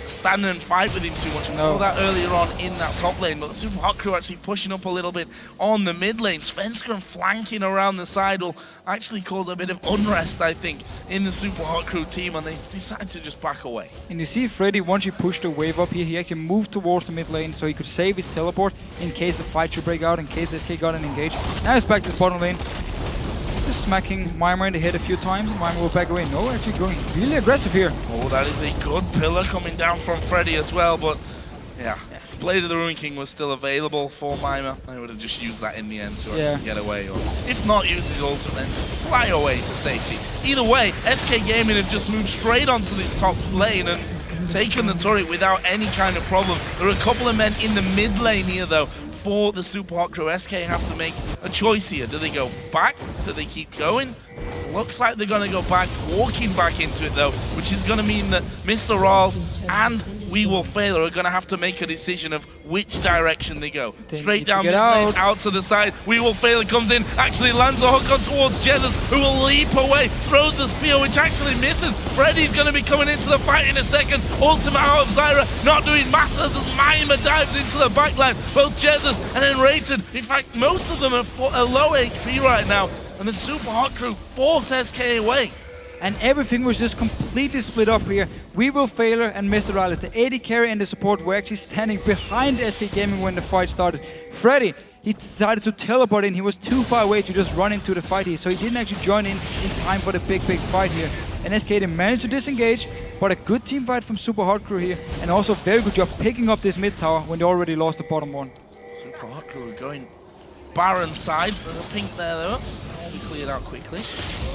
stand and fight with him too much. We saw that earlier on in that top lane, but the Supa Hot Crew actually pushing up a little bit on the mid lane. Svenskeren flanking around the side will actually cause a bit of unrest, I think, in the Supa Hot Crew team, and they decide to just back away. And you see Freddy, once he pushed the wave up here, he actually moved towards the mid lane so he could save his teleport in case a fight should break out, in case SK got an engage. Now he's back to the bottom lane. Just smacking Mimer in the head a few times. Mimer will back away. No, actually going really aggressive here. Oh, that is a good pillar coming down from Freddy as well, but yeah. Blade of the Ruin King was still available for Mimer. I would have just used that in the end to get away, or if not, use his ultimate then to fly away to safety. Either way, SK Gaming have just moved straight onto this top lane and taken the turret without any kind of problem. There are a couple of men in the mid lane here, though, for the Supa Hot Crew. SK have to make a choice here. Do they go back? Do they keep going? Looks like they're going to go back, walking back into it though, which is going to mean that Mr. RalleZ and wewillfailer are going to have to make a decision of which direction they go. Straight down mid lane, out to the side. wewillfailer comes in, actually lands a hook on towards Jesiz, who will leap away, throws the spear, which actually misses. Freddy's going to be coming into the fight in a second. Ultimate out of Zyra, not doing masses as Mimer dives into the backline. Both Jesiz and nRated, in fact, most of them are low HP right now. And the Supa Hot Crew force SK away. And everything was just completely split up here. wewillfailer and Mr. RalleZ, the AD carry and the support, were actually standing behind SK Gaming when the fight started. Freddy, he decided to teleport in. He was too far away to just run into the fight here, so he didn't actually join in time for the big fight here. And SK didn't manage to disengage, but a good team fight from Supa Hot Crew here, and also very good job picking up this mid tower when they already lost the bottom one. Supa Hot Crew going Baron side. There's a pink there though. Cleared out quickly,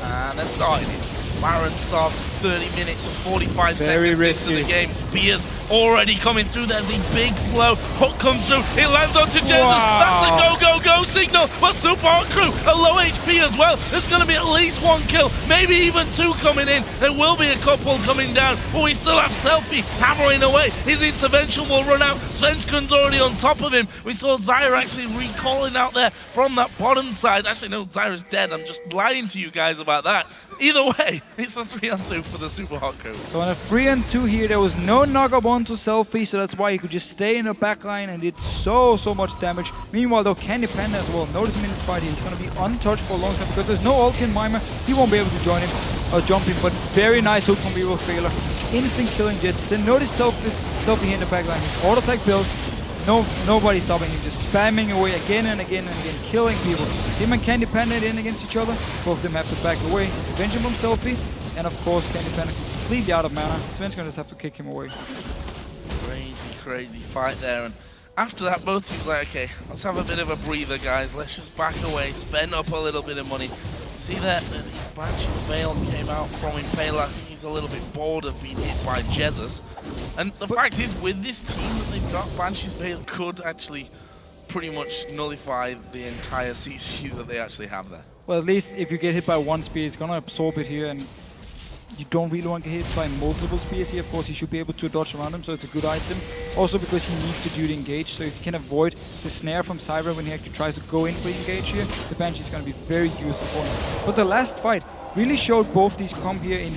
and they're starting it. Baron starts 30 minutes and 45 seconds into the game. Spears already coming through. There's a big slow hook comes through. It lands onto Jesiz. That's a go signal. But Supa Hot Crew a low HP as well. There's going to be at least one kill, maybe even two coming in. There will be a couple coming down, but we still have SELFIE hammering away. His intervention will run out. Svenskeren's already on top of him. We saw Zyra actually recalling out there from that bottom side. Actually, no, Zyra's dead. I'm just lying to you guys about that. Either way, it's a 3-on-2 for the Supa Hot Crew. So on a 3-on-2 here, there was no knock-up onto SELFIE, so that's why he could just stay in the backline and did so much damage. Meanwhile, though, CandyPanda as well, notice him in this fight, he's going to be untouched for a long time because there's no ult in Mimer. He won't be able to join him or jump him, but very nice hook from wewillfailer. Instant killing Jesiz. Then notice SELFIE here in the backline. His auto-attack build. Nobody stopping him, just spamming away again and again and again, killing people. Him and CandyPanda in against each other. Both of them have to back away. Intervention from SELFIE, and of course CandyPanda completely out of mana. Svenskeren just have to kick him away. Crazy fight there, and after that both teams like, okay, let's have a bit of a breather, guys. Let's just back away, spend up a little bit of money. See that Banshee's Veil came out from Impaler. I think he's a little bit bored of being hit by Jesiz. And the fact is, with this team that they've got, Banshee's Veil could actually pretty much nullify the entire CC that they actually have there. Well, at least if you get hit by one spear, it's gonna absorb it here, and you don't really want to get hit by multiple spears here. Of course, you should be able to dodge around him, so it's a good item. Also because he needs to do the engage, so if you can avoid the snare from Zyra when he actually tries to go in for the engage here, the Banshee is going to be very useful for him. But the last fight really showed both these comp here in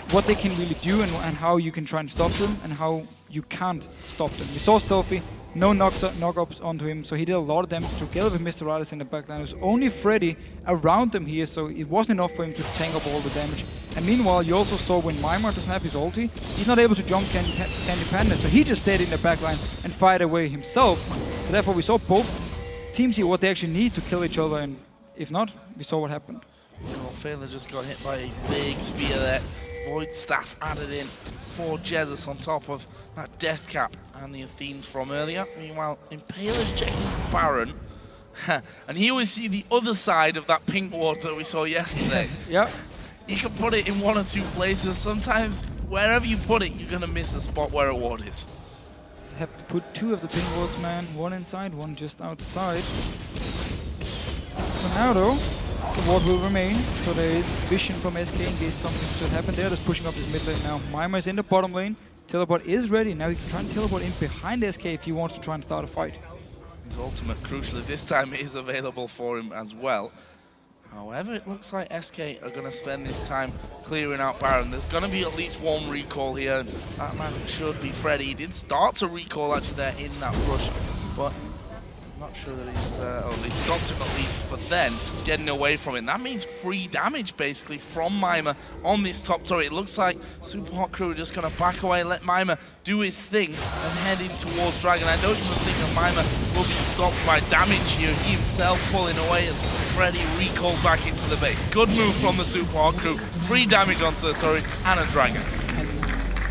what they can really do and how you can try and stop them and how you can't stop them. We saw SELFIE, no knock-ups onto him, so he did a lot of damage together with Mr. RalleZ in the backline. It was only Freddy around them here, so it wasn't enough for him to tank up all the damage. And meanwhile, you also saw when Mimer doesn't have his ulti, he's not able to jump CandyPanda, so he just stayed in the backline and fired away himself. So therefore, we saw both teams here what they actually need to kill each other, and if not, we saw what happened. wewillfailer just got hit by a big spear there. Void Staff added in for Jesiz on top of that death cap and the Athenes from earlier. Meanwhile, Impaler's checking Baron. And here we see the other side of that pink ward that we saw yesterday. Yep. You can put it in one or two places. Sometimes, wherever you put it, you're going to miss a spot where a ward is. Have to put two of the pink wards, man. One inside, one just outside. For now, though, the ward will remain. So there is vision from SK in case something should happen. They're just pushing up this mid lane now. Mimer is in the bottom lane. Teleport is ready. Now he can try and teleport in behind SK if he wants to try and start a fight. His ultimate, crucially, this time is available for him as well. However, it looks like SK are going to spend this time clearing out Baron. There's going to be at least one recall here, and that man should be Freddy. He did start to recall actually there in that rush, but I'm not sure that he's, they stopped him at least for then getting away from it. And that means free damage basically from Mimer on this top turret. It looks like Supa Hot Crew are just going to back away and let Mimer do his thing and head in towards Dragon. I don't even think that Mimer will be stopped by damage here. He himself pulling away as Freddy recalled back into the base. Good move from the Supa Hot Crew. Free damage onto the turret and a Dragon.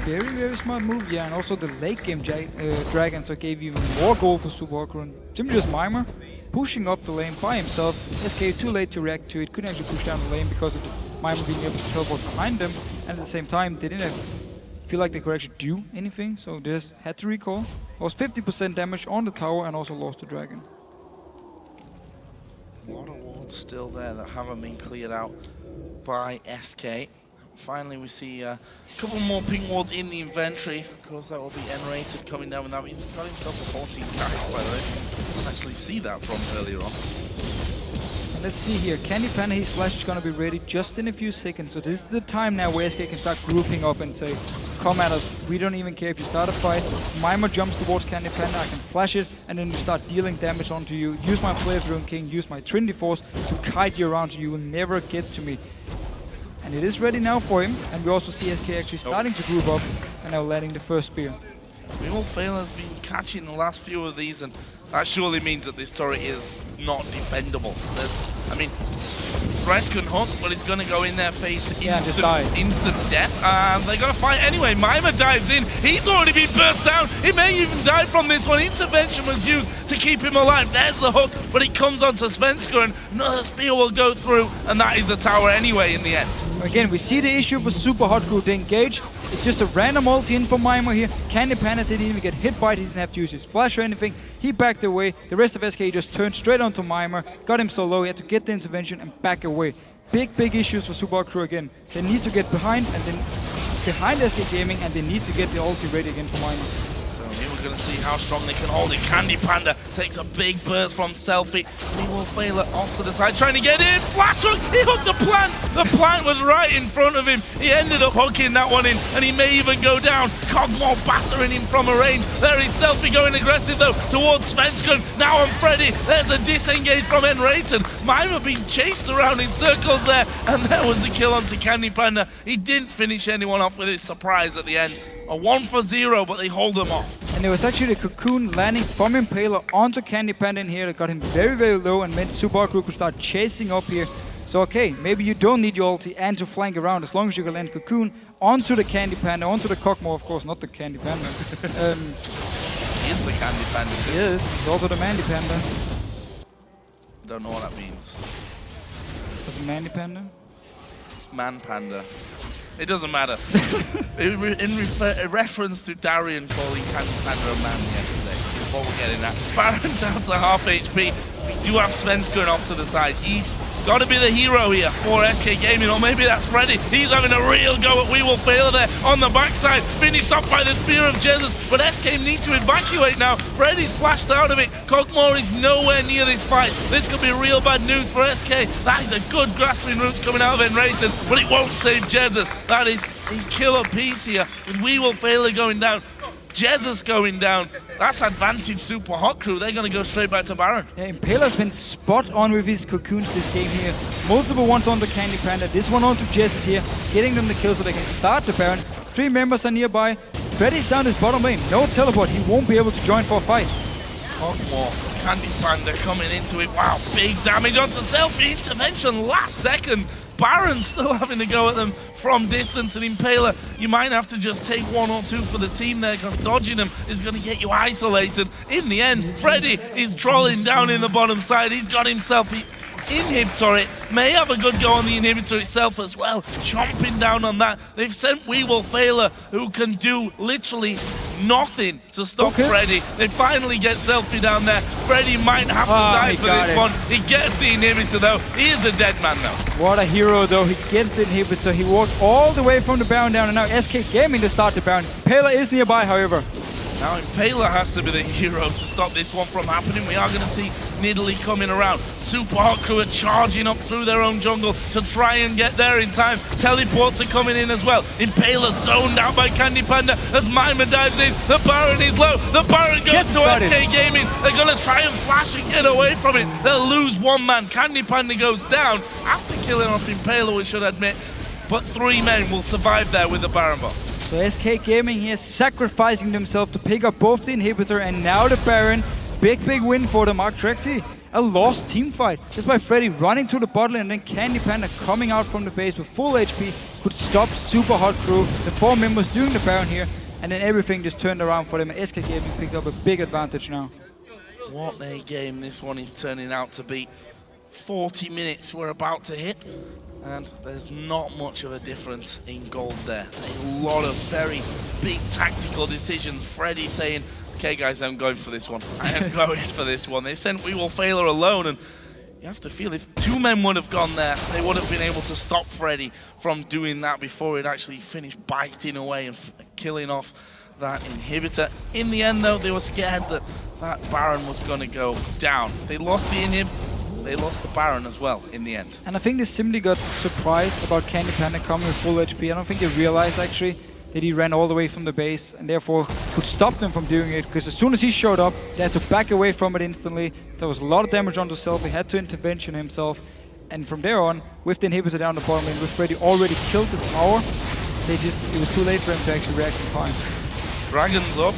Very, very smart move, yeah, and also the late game Dragon, so it gave even more goal for Supa Hot Crew. And simply just Mimer pushing up the lane by himself. SK too late to react to it, couldn't actually push down the lane because of the Mimer being able to teleport behind them, and at the same time they didn't feel like they could actually do anything, so they just had to recall. Lost 50% damage on the tower and also lost the Dragon. A lot of wards still there that haven't been cleared out by SK. Finally, we see a couple more ping wards in the inventory. Of course, that will be nRated coming down with that. He's got himself a 14 carry, by the way. You can actually see that from earlier on. And let's see here. CandyPanda, his flash is going to be ready just in a few seconds. So this is the time now where SK can start grouping up and say, come at us. We don't even care if you start a fight. Mimer jumps towards CandyPanda. I can flash it, and then you start dealing damage onto you. Use my Flamethrower King, use my Trinity Force to kite you around so you will never get to me. And it is ready now for him, and we also see SK actually starting to group up and now landing the first spear. wewillfailer has been catching the last few of these, and that surely means that this turret is not defendable. I mean, Thresh can hook, but he's going to go in there face instant death, and they're going to fight anyway. Mimer dives in. He's already been burst down. He may even die from this one. Intervention was used to keep him alive. There's the hook, but he comes onto Svenskeren. Another spear will go through, and that is the tower anyway in the end. Again, we see the issue for Supa Hot Crew. They engage. It's just a random ulti in for Mimer here. CandyPanda didn't even get hit by it. He didn't have to use his flash or anything. He backed away. The rest of SK just turned straight onto Mimer. Got him so low, he had to get the intervention and back away. Big issues for Supa Hot Crew again. They need to get behind and then behind SK Gaming, and they need to get the ulti ready again for Mimer. So here we're going to see how strong they can hold it. CandyPanda takes a big burst from SELFIE. wewillfailer off to the side, trying to get in. Flash hook! He hooked the plant! The plant was right in front of him. He ended up hooking that one in, and he may even go down. Kog'maw battering him from a range. There is SELFIE going aggressive though towards Svenskeren. Now on Freddy. There's a disengage from nRated. Mimer being chased around in circles there, and there was a kill onto CandyPanda. He didn't finish anyone off with his surprise at the end. A 1-for-0, but they hold him off. And there was actually the cocoon landing from Impaler onto CandyPanda in here that got him very low and meant Supa Hot Crew could start chasing up here. So okay, maybe you don't need your ulti and to flank around as long as you can land cocoon onto the CandyPanda, onto the Kog'maw, of course, not the CandyPanda. He is the CandyPanda. He is. He's also the MandyPanda. Don't know what that means. Was it MandyPanda? Man Panda. It doesn't matter. in reference to Adrian calling CandyPanda a man yesterday, is what we're getting at. Baron down to half HP. We do have Svenskeren off to the side. He's got to be the hero here for SK Gaming, or maybe that's Freddy. He's having a real go at wewillfailer there on the backside. Finished off by the spear of Jesiz, but SK need to evacuate now. Freddy's flashed out of it. Kog'maw is nowhere near this fight. This could be real bad news for SK. That is a good grasping roots coming out of nRated, but it won't save Jesiz. That is a killer piece here with wewillfailer going down. Jesiz going down. That's advantage Supa Hot Crew. They're going to go straight back to Baron. Yeah, Impaler's been spot on with his cocoons this game here. Multiple ones on the CandyPanda. This one onto Jesiz here, getting them the kill so they can start the Baron. 3 members are nearby. Freddy's down his bottom lane. No teleport. He won't be able to join for a fight. Kog'maw, CandyPanda coming into it. Wow, big damage onto SELFIE. Intervention last second. Baron still having to go at them from distance, and Impaler, you might have to just take 1 or 2 for the team there, because dodging them is going to get you isolated. In the end, Freddy is trolling down in the bottom side. He's got himself inhib turret, may have a good go on the inhibitor itself as well, chomping down on that. They've sent wewillfailer, who can do literally nothing to stop Freddy. They finally get SELFIE down there. Freddy might have to die for this one. He gets the inhibitor though. He is a dead man now. What a hero though. He gets the inhibitor. He walked all the way from the Baron down, and now SK Gaming to start the Baron. Impaler is nearby, however. Now Impaler has to be the hero to stop this one from happening. We are going to see Nidalee coming around. Supa Hot Crew are charging up through their own jungle to try and get there in time. Teleports are coming in as well. Impaler zoned out by CandyPanda as Mimer dives in. The Baron is low. The Baron goes to SK Gaming. They're going to try and flash and get away from it. They'll lose one man. CandyPanda goes down after killing off Impaler, we should admit. But 3 men will survive there with the Baron buff. So SK Gaming here sacrificing themselves to pick up both the inhibitor and now the Baron. Big win for them. Actually, a lost team fight. Just by Freddy running to the bot lane and then CandyPanda coming out from the base with full HP could stop Supa Hot Crew. The 4 members doing the Baron here, and then everything just turned around for them. SK Gaming picked up a big advantage now. What a game this one is turning out to be. 40 minutes we're about to hit. And there's not much of a difference in gold there. A lot of very big tactical decisions. Freddy saying, okay guys, I'm going for this one. I am going for this one. They sent wewillfailer alone, and you have to feel if 2 men would have gone there, they would have been able to stop Freddy from doing that before he'd actually finished biting away and killing off that inhibitor. In the end though, they were scared that that Baron was going to go down. They lost the inhib. They lost the Baron as well in the end. And I think they simply got surprised about CandyPanda coming with full HP. I don't think they realized actually that he ran all the way from the base and therefore could stop them from doing it, because as soon as he showed up, they had to back away from it instantly. There was a lot of damage onto SELFIE, had to intervention himself. And from there on, with the inhibitor down the bottom lane, with Freddy already killed the tower, it was too late for him to actually react in time. Dragons up.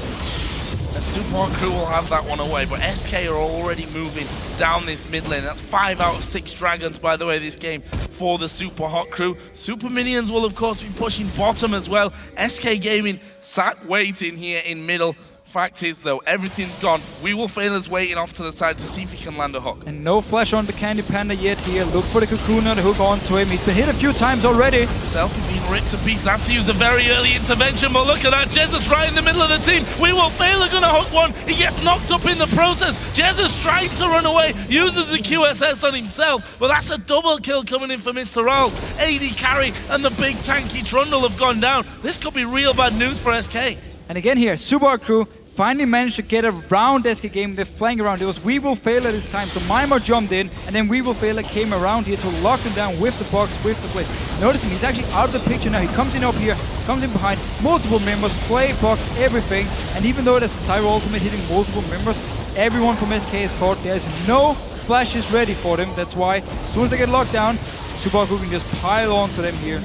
And Supa Hot Crew will have that one away, but SK are already moving down this mid lane. That's 5 out of 6 dragons, by the way, this game for the Supa Hot Crew. Super Minions will, of course, be pushing bottom as well. SK Gaming sat waiting here in middle. Fact is, though, everything's gone. wewillfailer's waiting off to the side to see if he can land a hook. And no flash on the CandyPanda yet here. Look for the Kakuna to hook onto him. He's been hit a few times already. SELFIE being ripped to pieces. Has to use a very early intervention, but look at that. Jesiz right in the middle of the team. wewillfailer gonna hook one. He gets knocked up in the process. Jesiz trying to run away. Uses the QSS on himself, but that's a double kill coming in for Mr. RalleZ. AD carry and the big tanky Trundle have gone down. This could be real bad news for SK. And again here, Supa Hot Crew finally managed to get around SK Gaming. They're flying around. It was wewillfailer this time, so Mimer jumped in, and then wewillfailer came around here to lock him down with the box, with the play. Noticing he's actually out of the picture now. He comes in up here, comes in behind, multiple members, play, box, everything. And even though there's a Zyra ultimate hitting multiple members, everyone from SK is caught. There's no flashes ready for them. That's why, as soon as they get locked down, Supa Hot Crew can just pile on to them here.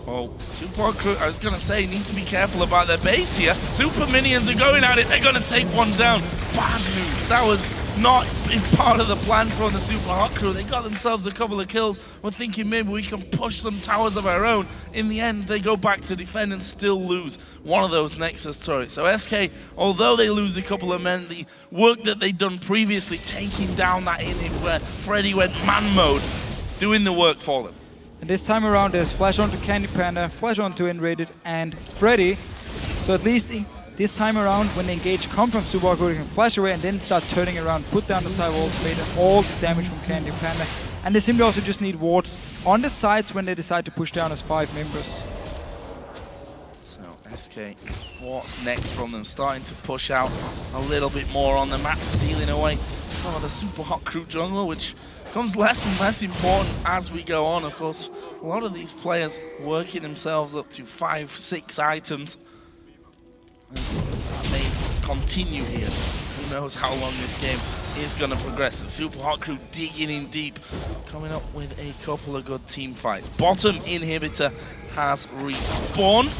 Oh, Supa Hot Crew, I was going to say, need to be careful about their base here. Super Minions are going at it. They're going to take one down. Bad news. That was not in part of the plan from the Supa Hot Crew. They got themselves a couple of kills. We're thinking maybe we can push some towers of our own. In the end, they go back to defend and still lose one of those Nexus turrets. So SK, although they lose a couple of men, the work that they'd done previously, taking down that inhib where Freddy went man mode, doing the work for them. And this time around, there's flash onto CandyPanda, flash onto nRated, and Freddy. So at least this time around, when the engage come from Supa Hot Crew, they can flash away and then start turning around, put down the Zyra ultimate and all the damage from CandyPanda. And they simply also just need wards on the sides when they decide to push down as 5 members. So SK, what's next from them? Starting to push out a little bit more on the map, stealing away some of the Supa Hot Crew jungle, which becomes less and less important as we go on. Of course, a lot of these players working themselves up to 5-6 items. And that may continue here. Who knows how long this game is going to progress. The Supa Hot Crew digging in deep, coming up with a couple of good team fights. Bottom inhibitor has respawned.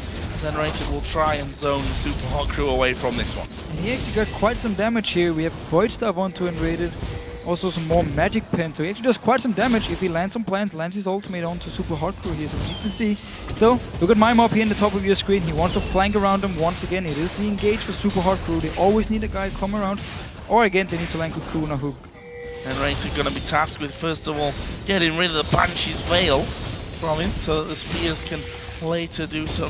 nRated will try and zone the Supa Hot Crew away from this one. And he actually got quite some damage here. We have Void Staff onto nRated. Also some more magic pen, so he actually does quite some damage if he lands some plants, lands his ultimate onto Supa Hot Crew here, so we need to see. Still, look at Mimer up here in the top of your screen. He wants to flank around him once again. It is the engage for Supa Hot Crew. They always need a guy to come around, or again, they need to land Kakuna hook. nRated going to be tasked with, first of all, getting rid of the Banshee's Veil from him, so that the spears can later do some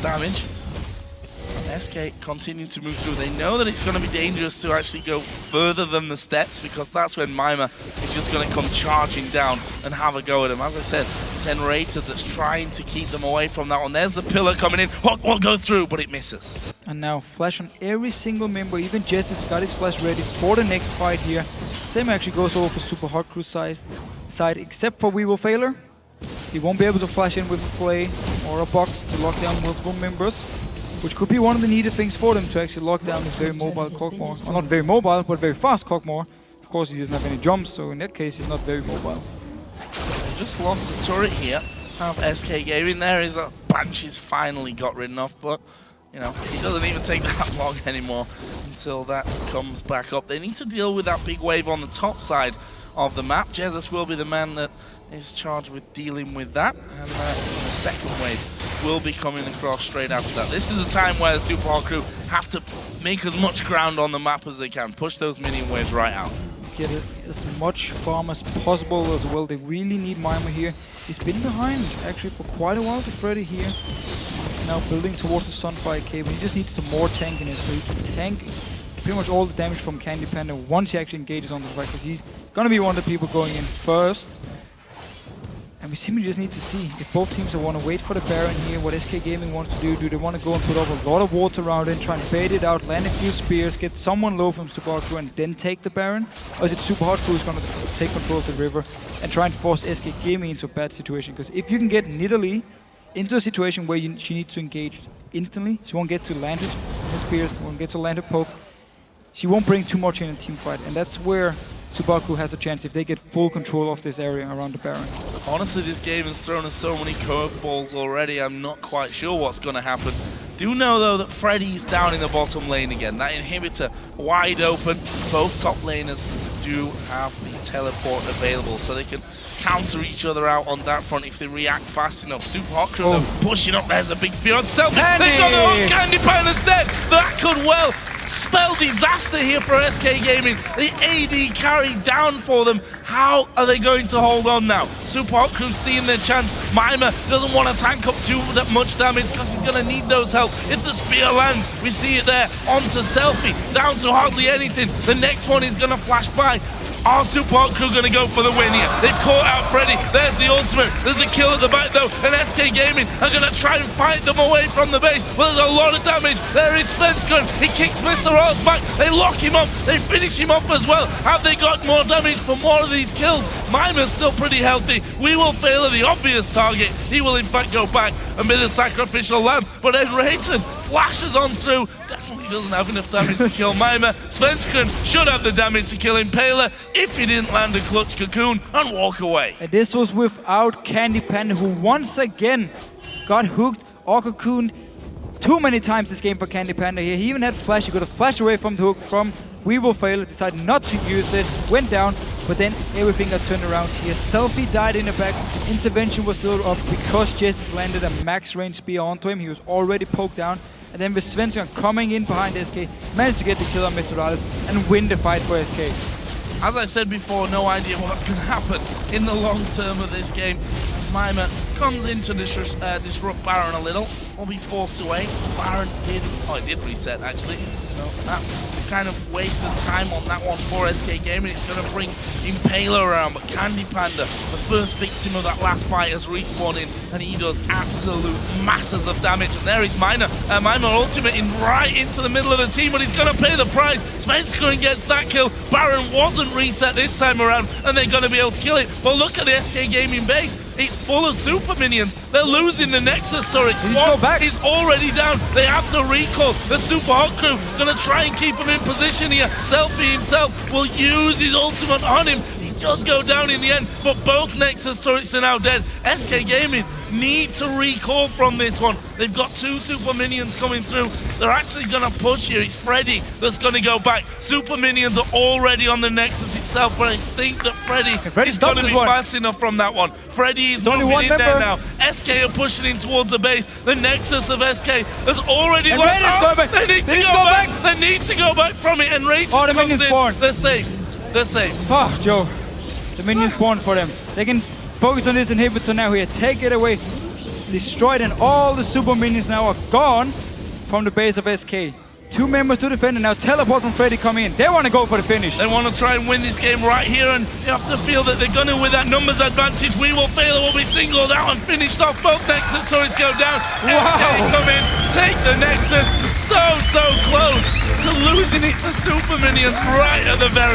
damage. SK continue to move through. They know that it's going to be dangerous to actually go further than the steps, because that's when Mimer is just going to come charging down and have a go at him. As I said, it's nRated that's trying to keep them away from that one. There's the pillar coming in. Will go through, but it misses. And now flash on every single member. Even Jesiz got his flash ready for the next fight here. Same actually goes over for Supa Hot Crew side, except for wewillfailer. He won't be able to flash in with a play or a box to lock down multiple members, which could be one of the needed things for them to actually lock down this very mobile Kog'maw. Well, not very mobile, but very fast Kog'maw. Of course, he doesn't have any jumps, so in that case, he's not very mobile. They just lost the turret here. Have SK Gaming there is a Banshee's finally got ridden off, but you know, it doesn't even take that long anymore until that comes back up. They need to deal with that big wave on the top side of the map. Jesiz will be the man that is charged with dealing with that, and the second wave will be coming across straight after that. This is the time where the Supa Hot Crew have to make as much ground on the map as they can, push those minion waves right out. Get as much farm as possible as well. They really need Mimer here. He's been behind actually for quite a while to Freddy here. He's now building towards the Sunfire cave. He just needs some more tankiness so he can tank pretty much all the damage from CandyPanda once he actually engages on the fight, because he's gonna be one of the people going in first. And we simply just need to see if both teams want to wait for the Baron here, what SK Gaming wants to do. Do they want to go and put up a lot of water around it, try and bait it out, land a few spears, get someone low from Supa Hot Crew and then take the Baron? Or is it Supa Hot Crew who's going to take control of the river and try and force SK Gaming into a bad situation? Because if you can get Nidalee into a situation where she needs to engage instantly, she won't get to land her spears, won't get to land her poke, she won't bring too much in a team fight, and that's where Supa Hot Crew has a chance if they get full control of this area around the Baron. Honestly, this game has thrown us so many curveballs already, I'm not quite sure what's going to happen. Do know, though, that Freddy's down in the bottom lane again. That inhibitor wide open. Both top laners do have the teleport available, so they can counter each other out on that front if they react fast enough. Supa Hot Crew though, pushing up. There's a big spear on SELFIE. They've got the hook. CandyPanda instead. That could well spell disaster here for SK Gaming. The AD carry down for them. How are they going to hold on now? Supa Hot Crew seeing their chance. Mimer doesn't want to tank up too much damage because he's going to need those help. If the spear lands, we see it there. Onto SELFIE. Down to hardly anything. The next one is going to flash by. Are Supa Hot Crew going to go for the win here? They've caught out Freddy. There's the ultimate. There's a kill at the back though. And SK Gaming are going to try and fight them away from the base. But there's a lot of damage. There is Svenskeren. He kicks Mr. Ross back. They lock him up. They finish him off as well. Have they got more damage for more of these kills? Mimer's still pretty healthy. wewillfailer, the obvious target. He will in fact go back and be the sacrificial lamb. But nRated flashes on through. Definitely doesn't have enough damage to kill Mimer. Svenskeren should have the damage to kill Impaler if he didn't land a clutch cocoon and walk away. And this was without CandyPanda, who once again got hooked or cocooned too many times this game for CandyPanda here. He even had flash. He could have flashed away from the hook from wewillfailer, decided not to use it, went down, but then everything got turned around here. SELFIE died in the back. Intervention was still up because Jesiz landed a max range spear onto him. He was already poked down. And then with Svenskeren coming in behind SK, managed to get the kill on Mr. RalleZ and win the fight for SK. As I said before, no idea what's going to happen in the long term of this game. As Mimer comes in to disrupt Baron a little, will be forced away. Baron did reset actually. So that's kind of wasted time on that one for SK Gaming. It's going to bring Impaler around, but CandyPanda, the first victim of that last fight, has respawned in, and he does absolute masses of damage. And there is Mimer ultimate in right into the middle of the team, but he's going to pay the price. Svenskeren gets that kill. Baron wasn't reset this time around, and they're going to be able to kill it. But look at the SK Gaming base. It's full of super minions. They're losing the Nexus turrets. One is already down. They have to recall. The Supa Hot Crew going to try and keep him in position here. SELFIE himself will use his ultimate on him. He does go down in the end, but both Nexus turrets are now dead. SK Gaming need to recall from this one. They've got two super minions coming through. They're actually going to push here. It's Freddy that's going to go back. Super minions are already on the Nexus itself, but I think that Freddy is going to be fast enough from that one. Freddy is moving in there now. SK are pushing in towards the base. The Nexus of SK has already lost. They need to go back. They need to go back from it. And Rated comes in. They're safe. They're safe. Oh, Joe. The minions spawned for them. They can focus on this inhibitor now here. Take it away. Destroyed, and all the super minions now are gone from the base of SK. 2 members to defend, and now teleport from Freddy come in. They want to go for the finish. They want to try and win this game right here, and you have to feel that they're going to with that numbers advantage. wewillfailer will be singled out and finished off. Both Nexus stories go down. Wow. SK come in, take the Nexus. So close to losing it to Super Minions right at the very